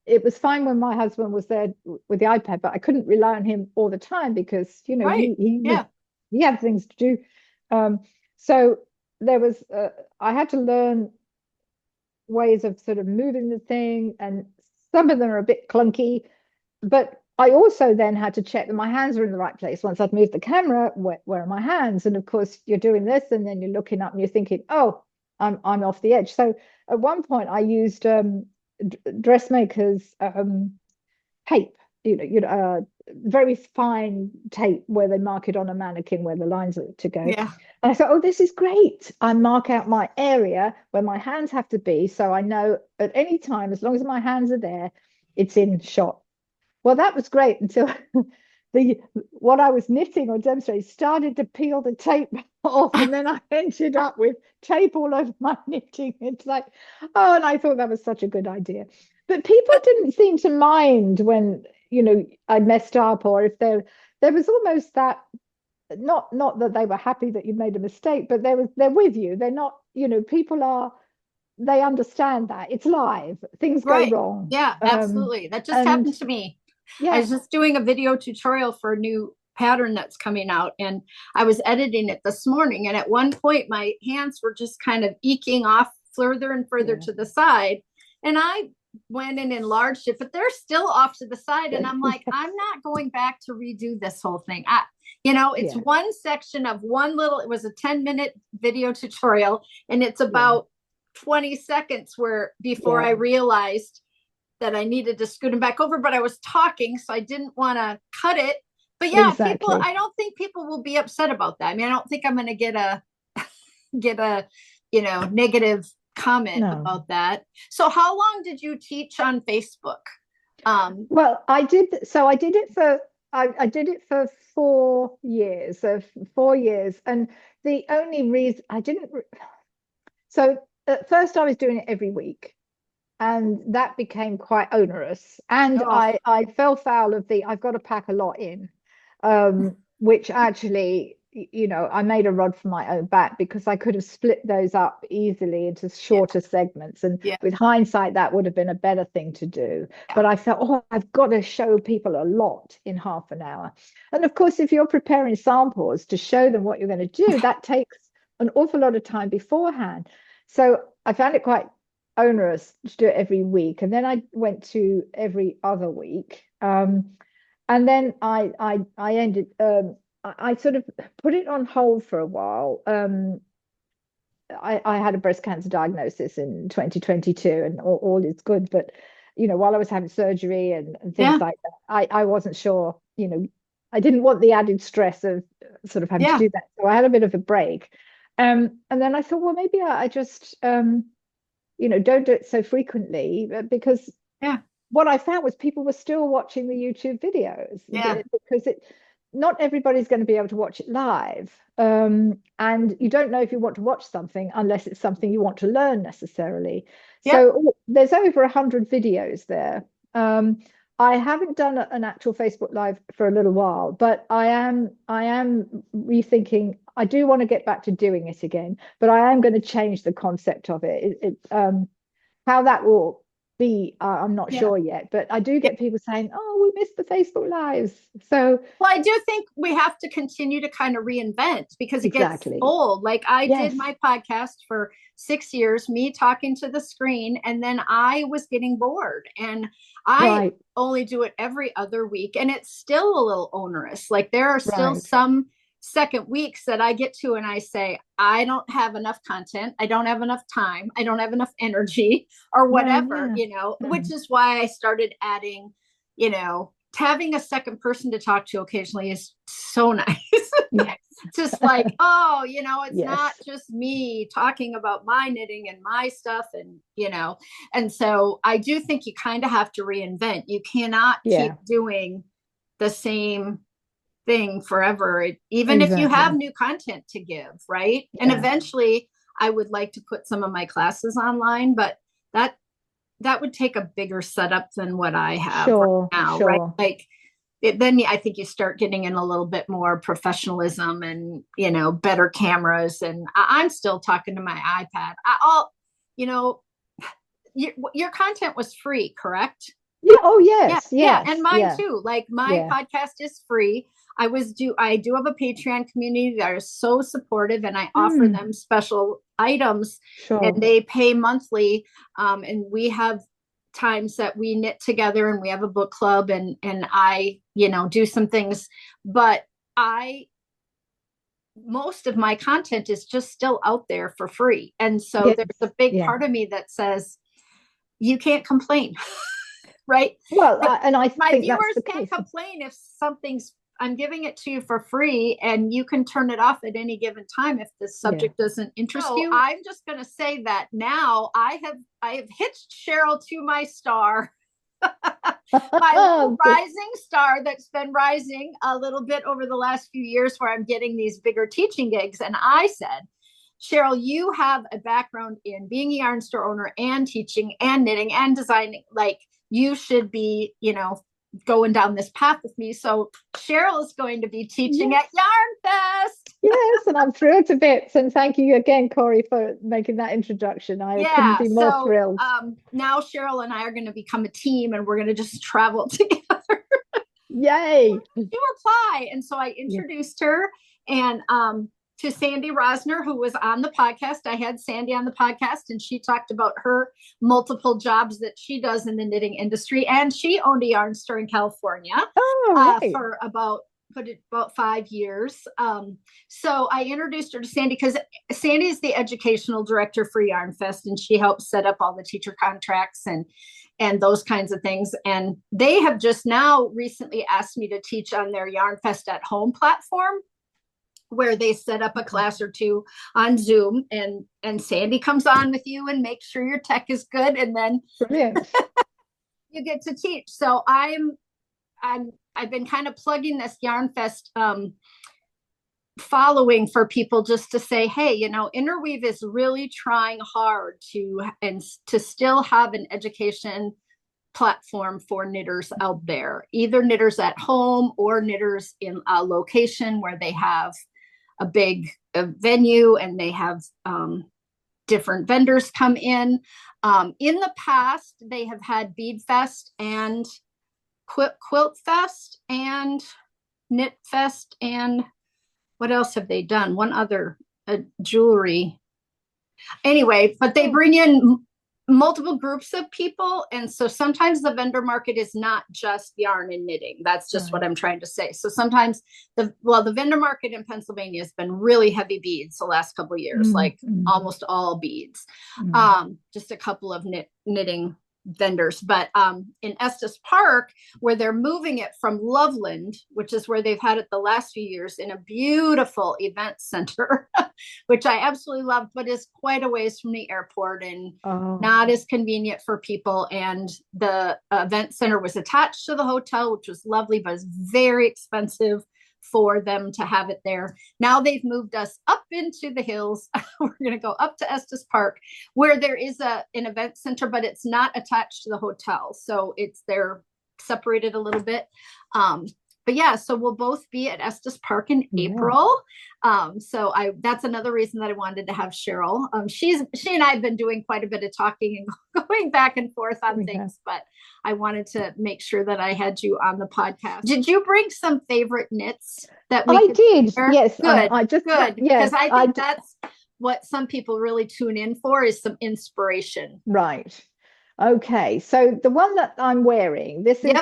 it was fine when my husband was there with the iPad, but I couldn't rely on him all the time, because he had things to do. So there was I had to learn ways of sort of moving the thing, and some of them are a bit clunky, but I also then had to check that my hands were in the right place. Once I'd moved the camera, where are my hands? And of course, you're doing this, and then you're looking up and you're thinking, oh, I'm off the edge. So at one point, I used dressmakers tape, very fine tape where they mark it on a mannequin where the lines are to go. Yeah. And I thought, oh, this is great. I mark out my area where my hands have to be, so I know at any time, as long as my hands are there, it's in shot. Well, that was great until what I was knitting or demonstrating started to peel the tape off, and then I ended up with tape all over my knitting. It's like, oh, and I thought that was such a good idea. But people didn't seem to mind when, I messed up, or if there was almost that, not that they were happy that you made a mistake, but they're with you. They're not, they understand that it's live. Things go wrong. Yeah, absolutely. That just happened to me. Yeah. I was just doing a video tutorial for a new pattern that's coming out, and I was editing it this morning. And at one point, my hands were just kind of eking off further and further to the side. And I went and enlarged it, but they're still off to the side. And I'm like, I'm not going back to redo this whole thing. It's one section of it was a 10-minute video tutorial, and it's about 20 seconds before I realized that I needed to scoot them back over, but I was talking, so I didn't want to cut it. But people, I don't think people will be upset about that. I mean, I don't think I'm going to get a negative comment about that. So how long did you teach on Facebook? Well, I did it for I did it for 4 years. So 4 years, and the only reason I didn't. So at first, I was doing it every week, and that became quite onerous. And I fell foul of I've got to pack a lot in, which actually, I made a rod for my own back, because I could have split those up easily into shorter segments. And with hindsight, that would have been a better thing to do. But I felt, I've got to show people a lot in half an hour. And of course, if you're preparing samples to show them what you're going to do, that takes an awful lot of time beforehand. So I found it quite onerous to do it every week, and then I went to every other week, and then I ended I sort of put it on hold for a while. I had a breast cancer diagnosis in 2022, and all is good, but while I was having surgery and things like that, I wasn't sure, I didn't want the added stress of sort of having to do that, so I had a bit of a break. And then I thought, well, maybe I just don't do it so frequently, because what I found was people were still watching the YouTube videos, because not everybody's going to be able to watch it live, and you don't know if you want to watch something unless it's something you want to learn necessarily. So there's over 100 videos there. I haven't done an actual Facebook Live for a little while, but I am rethinking. I do want to get back to doing it again, but I am going to change the concept of it. How that will be, I'm not sure yet, but I do get people saying, oh, we missed the Facebook Lives. So, well, I do think we have to continue to kind of reinvent, because it gets old. Like I did my podcast for 6 years, me talking to the screen, and then I was getting bored, and I only do it every other week, and it's still a little onerous. Like there are still some second weeks that I get to and I say, I don't have enough content, I don't have enough time, I don't have enough energy, or whatever, which is why I started adding, having a second person to talk to occasionally is so nice. Just like, it's not just me talking about my knitting and my stuff, and and so I do think you kind of have to reinvent. You cannot keep doing the same thing forever, even if you have new content to give, right? And eventually I would like to put some of my classes online, but that would take a bigger setup than what I have right now, right? Like then I think you start getting in a little bit more professionalism and better cameras. And I'm still talking to my iPad. Your content was free, correct? Yeah. Oh, yes. And mine too. Like my podcast is free. I do have a Patreon community that is so supportive, and I offer them special items, and they pay monthly. And we have times that we knit together, and we have a book club, and I, do some things, but most of my content is just still out there for free. And so there's a big part of me that says, you can't complain, right? Well, and I my think viewers can't complain if I'm giving it to you for free, and you can turn it off at any given time if the subject doesn't interest you. I'm just going to say that now I have hitched Cheryl to my star. My little rising star that's been rising a little bit over the last few years, where I'm getting these bigger teaching gigs. And I said, Cheryl, you have a background in being a yarn store owner and teaching and knitting and designing. Like, you should be, going down this path with me. So Cheryl is going to be teaching at Yarn Fest. Yes, and I'm thrilled to bits. And thank you again, Cori, for making that introduction. I couldn't be more thrilled. Now Cheryl and I are going to become a team, and we're going to just travel together. Yay! To apply. And so I introduced her, and to Sandy Rosner, who was on the podcast. I had Sandy on the podcast, and she talked about her multiple jobs that she does in the knitting industry. And she owned a yarn store in California for about 5 years. So I introduced her to Sandy because Sandy is the educational director for Yarn Fest, and she helps set up all the teacher contracts and those kinds of things. And they have just now recently asked me to teach on their Yarn Fest at Home platform, where they set up a class or two on Zoom, and Sandy comes on with you and makes sure your tech is good, and then you get to teach. So I've been kind of plugging this Yarn Fest following for people, just to say, hey, Interweave is really trying hard to still have an education platform for knitters out there, either knitters at home or knitters in a location where they have a big venue and they have different vendors come in. In the past, they have had Bead Fest and Quilt Fest and Knit Fest, and what else have they done? One other jewelry. Anyway, but they bring in multiple groups of people, and so sometimes the vendor market is not just yarn and knitting. That's just what I'm trying to say. So sometimes the vendor market in Pennsylvania has been really heavy beads the last couple of years, like almost all beads. Just a couple of knitting vendors, but in Estes Park, where they're moving it from Loveland, which is where they've had it the last few years, in a beautiful event center, which I absolutely love, but is quite a ways from the airport and not as convenient for people. And the event center was attached to the hotel, which was lovely, but it's very expensive for them to have it there. Now they've moved us up into the hills. We're going to go up to Estes Park, where there is an event center, but it's not attached to the hotel. So they're separated a little bit. But yeah, so we'll both be at Estes Park in April. So that's another reason that I wanted to have Cheryl. She and I have been doing quite a bit of talking and going back and forth on things, but I wanted to make sure that I had you on the podcast. Did you bring some favorite knits that we did? Share? Yes, good. Good. Because I think that's what some people really tune in for, is some inspiration. Right. Okay. So the one that I'm wearing, this is.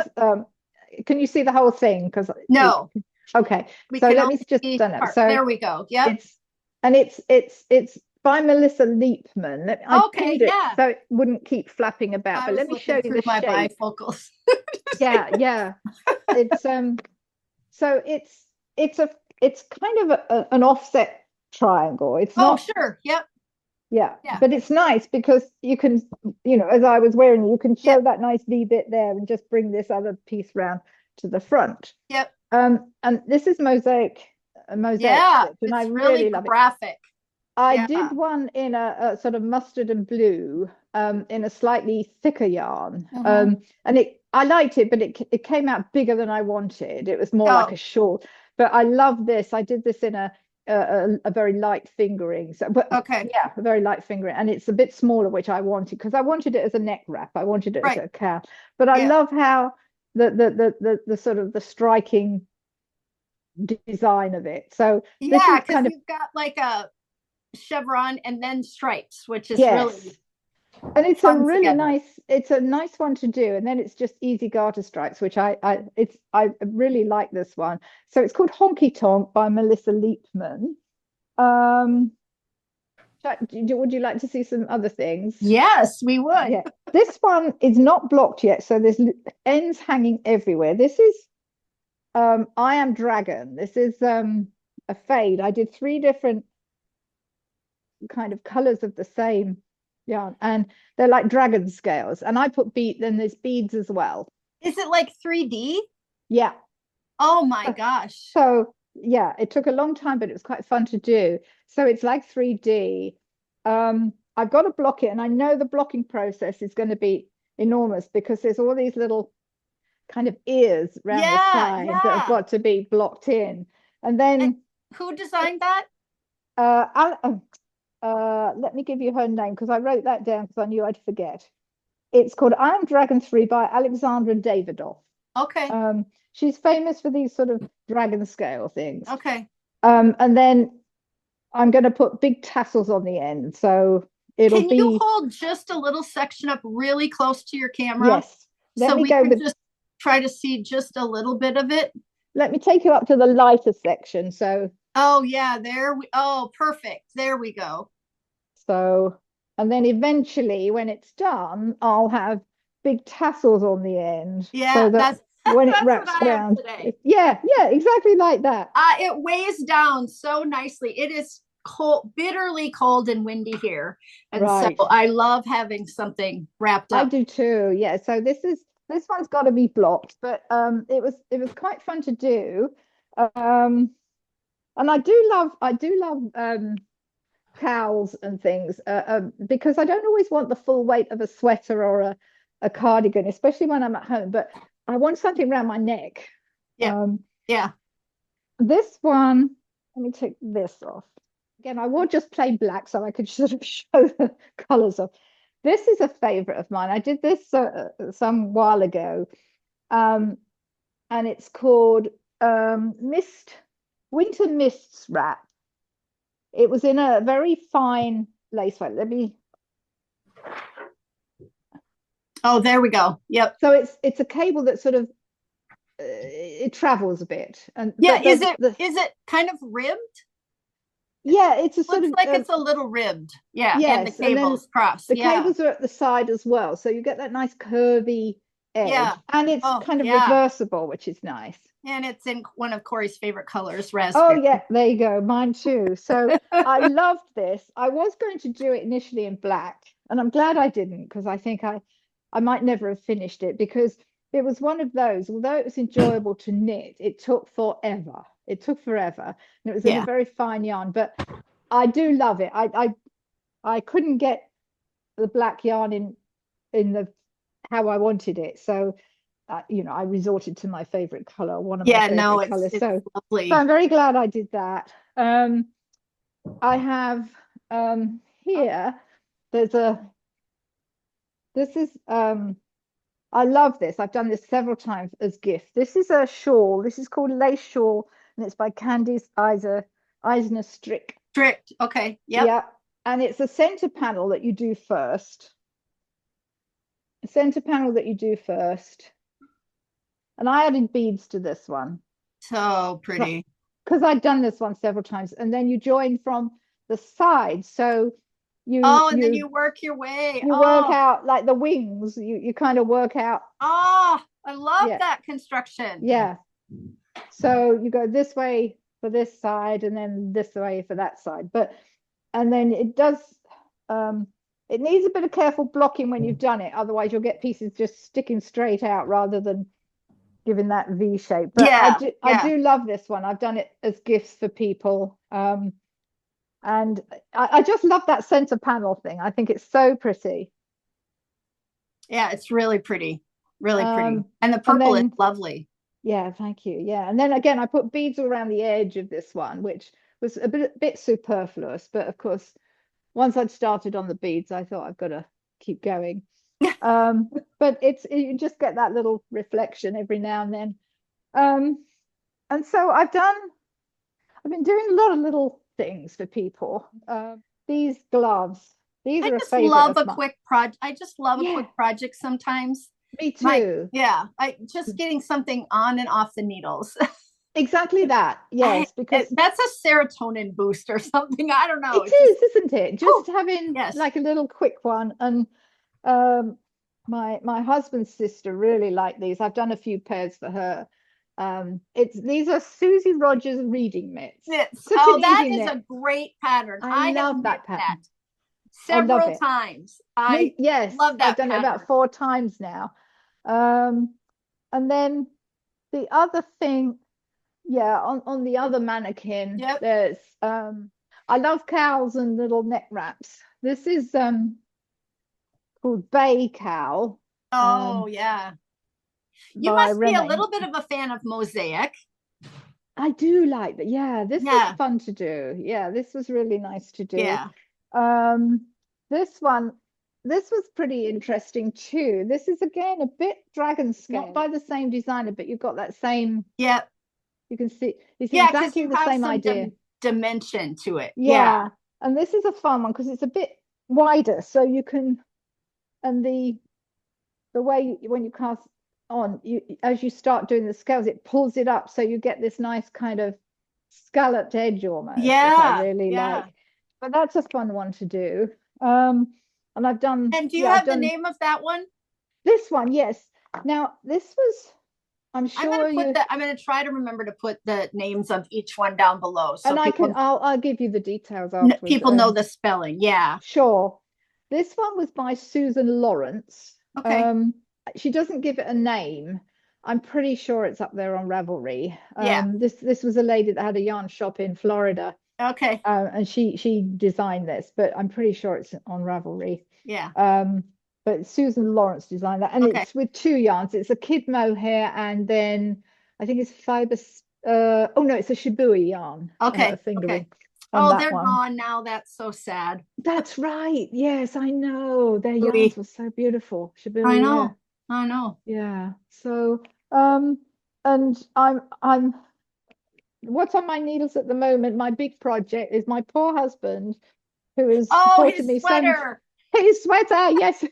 Can you see the whole thing? Because no. Okay. So let me just done it. So there we go. Yep. It's by Melissa Leapman. I pinned it so it wouldn't keep flapping about. But let me show you the my shape. Bifocals. yeah. It's so it's kind of an offset triangle. It's not. Sure. Yep. Yeah, but it's nice because you can, as I was wearing, you can show that nice V bit there and just bring this other piece round to the front. Yep. And this is mosaic. Yeah, stitch, and I really love graphic. It. I did one in a sort of mustard and blue, in a slightly thicker yarn, and I liked it, but it came out bigger than I wanted. It was more like a shawl. But I love this. I did this in a very light fingering, a very light fingering, and it's a bit smaller, which I wanted because I wanted it as a neck wrap. I wanted it as a cowl, but I love how the sort of the striking design of it. So this Yeah, is because kind of, you've got like a chevron and then stripes, which is really yes. And it's a fun really together. nice, it's a nice one to do. And then it's just easy garter stripes, which I really like this one. So it's called Honky Tonk by Melissa Leapman. Um, would you like to see some other things? Yes, we would. Yeah, this one is not blocked yet, so there's ends hanging everywhere. This is I Am Dragon. This is a fade. I did three different kind of colors of the same yarn, and they're like dragon scales. And I put then there's beads as well. Is it like 3D? Yeah. Oh my gosh. So yeah, it took a long time, but it was quite fun to do. So it's like 3D. I've got to block it, and I know the blocking process is going to be enormous because there's all these little kind of ears around the Yeah, side that have yeah. got to be blocked in. And And then who designed that? let me give you her name because I wrote that down because I knew I'd forget. It's called I Am Dragon 3 by Alexandra Davidoff. Okay. She's famous for these sort of dragon scale things. Okay. And then I'm going to put big tassels on the end. So it'll Can you be, hold just a little section up really close to your camera? yes. Let So me we go can with, just try to see just a little bit of it. let me take you up to the lighter section. Oh yeah, oh, perfect. There we go. So, and then eventually when it's done, I'll have big tassels on the end Yeah, so that that's when it that's what wraps I have around, today. yeah, yeah, exactly like that. It weighs down so nicely. It is cold, bitterly cold and windy here. And so Right. I love having something wrapped I up. do too. Yeah. So this one's got to be blocked, but it was quite fun to do. Um, and I do love cowls and things because I don't always want the full weight of a sweater or a cardigan, especially when I'm at home, but I want something around my neck. Yeah. Um, Yeah. this one, let me take this off. Again, I wore just plain black so I could sort of show the colors of. This is a favorite of mine. I did this some while ago, um, and it's called Winter Mists Wrap. It was in a very fine lace weight. Oh, there we go. Yep. So it's a cable that sort of it travels a bit, and Yeah, but is it kind of ribbed? yeah, it's a sort Looks of like it's a little ribbed. Yeah, and the yes, and then cables cross. the Yeah. cables are at the side as well, so you get that nice curvy edge, Yeah. and it's Oh, kind of yeah. reversible, which is nice. And it's in one of Cori's favorite colors, Oh raspberry. yeah, there you go, mine too. So I loved this. I was going to do it initially in black, and I'm glad I didn't because I think I might never have finished it because it was one of those, although it was enjoyable to knit, it took forever. It took forever, and it was in a Yeah. very fine yarn, but I do love it. I couldn't get the black yarn in the how I wanted it. So, I resorted to my favorite color, one of my Yeah, no, favorite it's colors. it's So I'm lovely. very glad I did that. I have here, there's this is, I love this. I've done this several times as gift. This is a shawl. This is called Lace Shawl, and it's by Candice Eisner Strick. Strict. Okay. Yep. Yeah. And it's a center panel that you do first. A center panel that you do first. And I added beads to this one So pretty. because I'd done this one several times. And then you join from the side. So you Oh, and then you you work your way. you work Oh, out like the wings. You kind of work out. oh, I love Yeah. that construction. Yeah. So you go this way for this side and then this way for that side. And then it needs a bit of careful blocking when you've done it. Otherwise you'll get pieces just sticking straight out rather than giving that V shape. But Yeah. I Yeah. do love this one. I've done it as gifts for people. And I just love that center panel thing. I think it's so pretty. Yeah. It's really pretty. Really pretty. Um, And the and purple is then lovely. yeah, thank you. Yeah. And then again, I put beads around the edge of this one, which was a bit superfluous. But of course, once I'd started on the beads, I thought I've got to keep going. But you just get that little reflection every now and then. Um, And so I've been doing a lot of little things for people. These gloves, these are a favorite love of a mine. quick project. I just love a Yeah, quick project sometimes. me too. I just getting something on and off the needles. Exactly that. Yes, because That's a serotonin boost or something. I don't know. it It's just, is, isn't it? Just having yes. like a little quick one. And my husband's sister really liked these. I've done a few pairs for her. These are Susie Rogers reading mitts. That is a great pattern. I love that pattern. Several times. Yes, love that I've done it about 4 times now. And then the other thing, on the other mannequin, there's I love cowls and little neck wraps. This is called Bey Cowl. Oh, yeah. You must be a little bit of a fan of mosaic. I do like that. Yeah, this was fun to do. Yeah, this was really nice to do. Yeah. This was pretty interesting too. This is again a bit dragon scale, not by the same designer, but you've got that same. Yeah. You can see exactly the same idea. Dimension to it. Yeah. And this is a fun one because it's a bit wider, so you can, and the way when you cast on, as you start doing the scales, it pulls it up, so you get this nice kind of scalloped edge almost. Yeah. I really like. But that's a fun one to do. And I've done. And do you have the name of that one? This one, yes. Now this was. I'm sure I'm going to try to remember to put the names of each one down below. So I'll give you the details afterwards. People know the spelling. Yeah. Sure. This one was by Susan Lawrence. Okay. She doesn't give it a name. I'm pretty sure it's up there on Ravelry. This was a lady that had a yarn shop in Florida. Okay. And she designed this, but I'm pretty sure it's on Ravelry. Yeah. But Susan Lawrence designed that, and it's with 2 yarns. It's a kid mohair, and then I think it's fiber. It's a Shibui yarn. Okay. Fingering. Oh, they're gone now. That's so sad. That's right. Yes, I know. Their yarns were so beautiful. Shibui. I know. I know. Yeah. So, and I'm. What's on my needles at the moment? My big project is my poor husband, who is his sweater. His sweater, yes.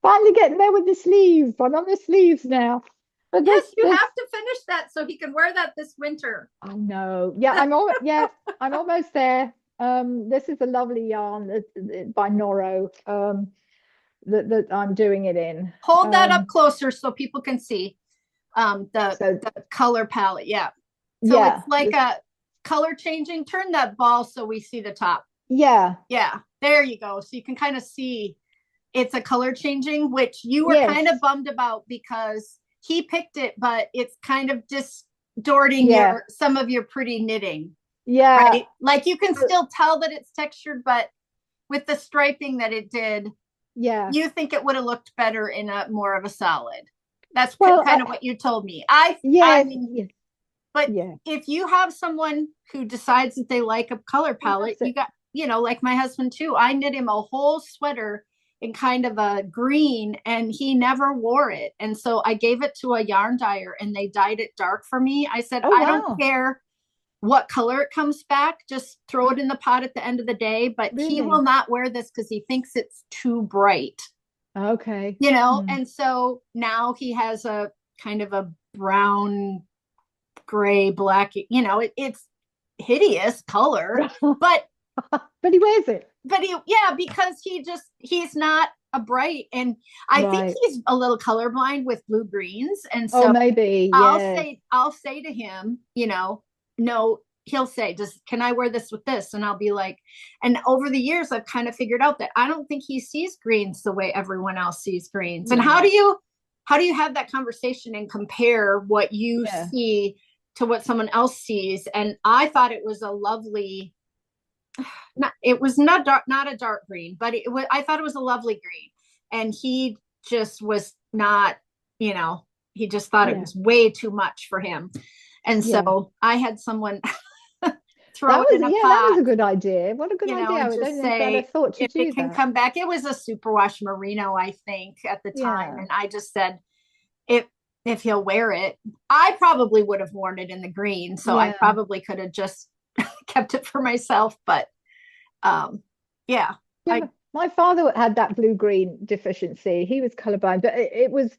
Finally getting there with the sleeves. I'm on the sleeves now. But yes, you have to finish that so he can wear that this winter. I know. Yeah, I'm almost there. This is a lovely yarn by Noro that I'm doing it in. Hold that up closer so people can see the color palette. Yeah. So it's like a color changing. Turn that ball so we see the top. Yeah. There you go. So you can kind of see it's a color changing, which you were kind of bummed about because he picked it, but it's kind of distorting some of your pretty knitting. Yeah. Right? Like you can still tell that it's textured, but with the striping that it did, you think it would have looked better in a more of a solid. That's kind of what you told me. But if you have someone who decides that they like a color palette, you got, like my husband too. I knit him a whole sweater in kind of a green and he never wore it. And so I gave it to a yarn dyer and they dyed it dark for me. I said, I don't care what color it comes back. Just throw it in the pot at the end of the day. But he will not wear this because he thinks it's too bright. Okay. And so now he has a kind of a brown, gray, black, it's hideous color, but he wears it. But because he's not a bright, and I think he's a little colorblind with blue greens. And so maybe I'll say to him, no, he'll say, can I wear this with this? And I'll be like, and over the years, I've kind of figured out that I don't think he sees greens the way everyone else sees greens. And how do you have that conversation and compare what you see to what someone else sees? And I thought it was a lovely, it was not a dark green, but I thought it was a lovely green. And he just was not, he just thought it was way too much for him. And so I had someone throw it in a pot. That was a good idea. What a good idea. I just say, if it can come back. It was a superwash merino, I think, at the time. And I just said, if he'll wear it. I probably would have worn it in the green, so I Yeah. probably could have just kept it for myself. But yeah, Yeah, my father had that blue-green deficiency. He was colorblind, but it was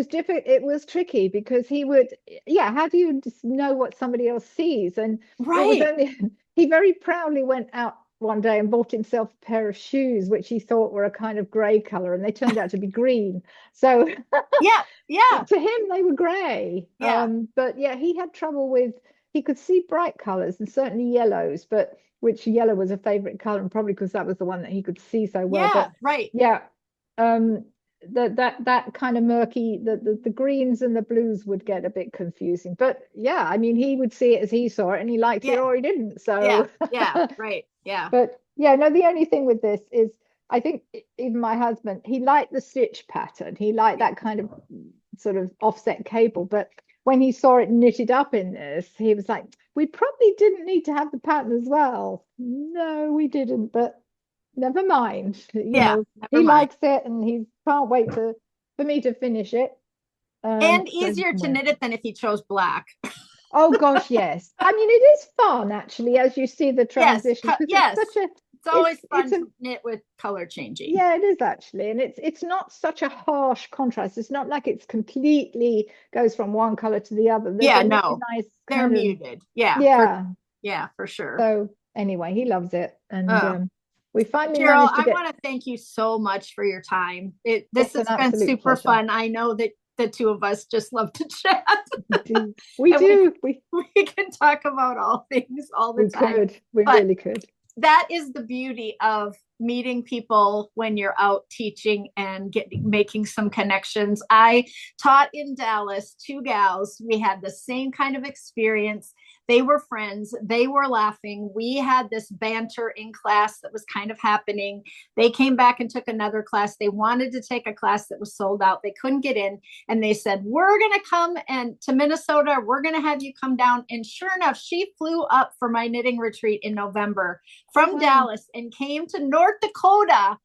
difficult. It was tricky because he would, yeah, how do you just know what somebody else sees? And it was right. only he very proudly went out one day and bought himself a pair of shoes, which he thought were a kind of gray color, and they turned out to be green. So Yeah, yeah, to him, they were gray. yeah, But yeah, he had trouble with, he could see bright colors and certainly yellows, but which yellow was a favorite color, and probably because that was the one that he could see so well. yeah, But right. yeah, that kind of murky, the greens and the blues would get a bit confusing. But yeah, I mean, he would see it as he saw it, and he liked it Yeah, or he didn't. yeah, So yeah, right. Yeah, but yeah, no, the only thing with this is I think even my husband, he liked the stitch pattern. He liked that kind of sort of offset cable. But when he saw it knitted up in this, he was like, we probably didn't need to have the pattern as well. No, we didn't, but never mind. yeah, never He mind. likes it and he can't wait for me to finish it. And So he easier can to wear it. knit it than if you chose black. Oh gosh, yes. I mean, it is fun actually as you see the Yes, transition because it's yes. such a It's always it's fun a to knit with color changing. yeah, it is actually, and it's not such a harsh contrast. It's not like it's completely goes from one color to the other. There's a Yeah, really no, nice they're kind of muted. yeah. Yeah, for sure. So anyway, he loves it, and Oh, we finally Cheryl, managed to I get. want to thank you so much for your time. This It's an has been absolute super pleasure. fun. I know that the two of us just love to chat. We And do. we can talk about all things all the We time. could. We But really could. that is the beauty of meeting people when you're out teaching and making some connections. I taught in Dallas, two gals. We had the same kind of experience. They were friends. They were laughing. We had this banter in class that was kind of happening. They came back and took another class. They wanted to take a class that was sold out. They couldn't get in. And they said, we're going to come and to Minnesota. We're going to have you come down. And sure enough, she flew up for my knitting retreat in November from Wow. Dallas and came to North Dakota.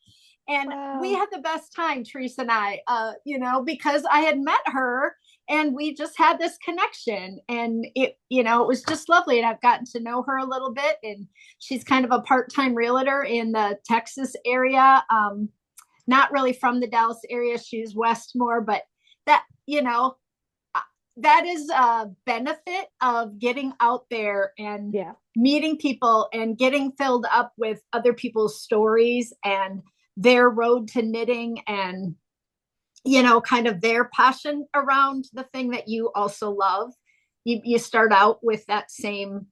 And we Wow. had the best time, Teresa and I, because I had met her and we just had this connection, and it was just lovely. And I've gotten to know her a little bit, and she's kind of a part-time realtor in the Texas area. Not really from the Dallas area. She's west more, but that is a benefit of getting out there and Yeah. meeting people and getting filled up with other people's stories and their road to knitting and kind of their passion around the thing that you also love. You start out with that same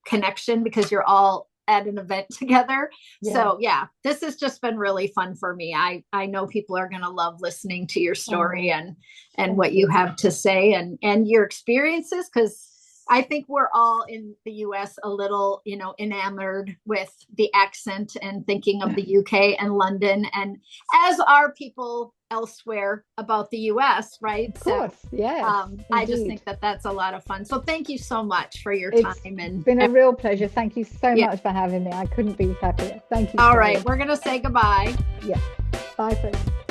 connection because you're all at an event together. Yeah. So yeah, this has just been really fun for me. I know people are going to love listening to your story and what you have to say and your experiences, because I think we're all in the US a little, enamored with the accent and thinking of the UK and London, and as are people elsewhere about the US, right? Of course. Yeah. I just think that that's a lot of fun. So thank you so much for your It's time. And been a real pleasure. Thank you so Yeah. much for having me. I couldn't be happier. Thank you. all so right, much. we're going to say goodbye. Yeah. Bye, friends.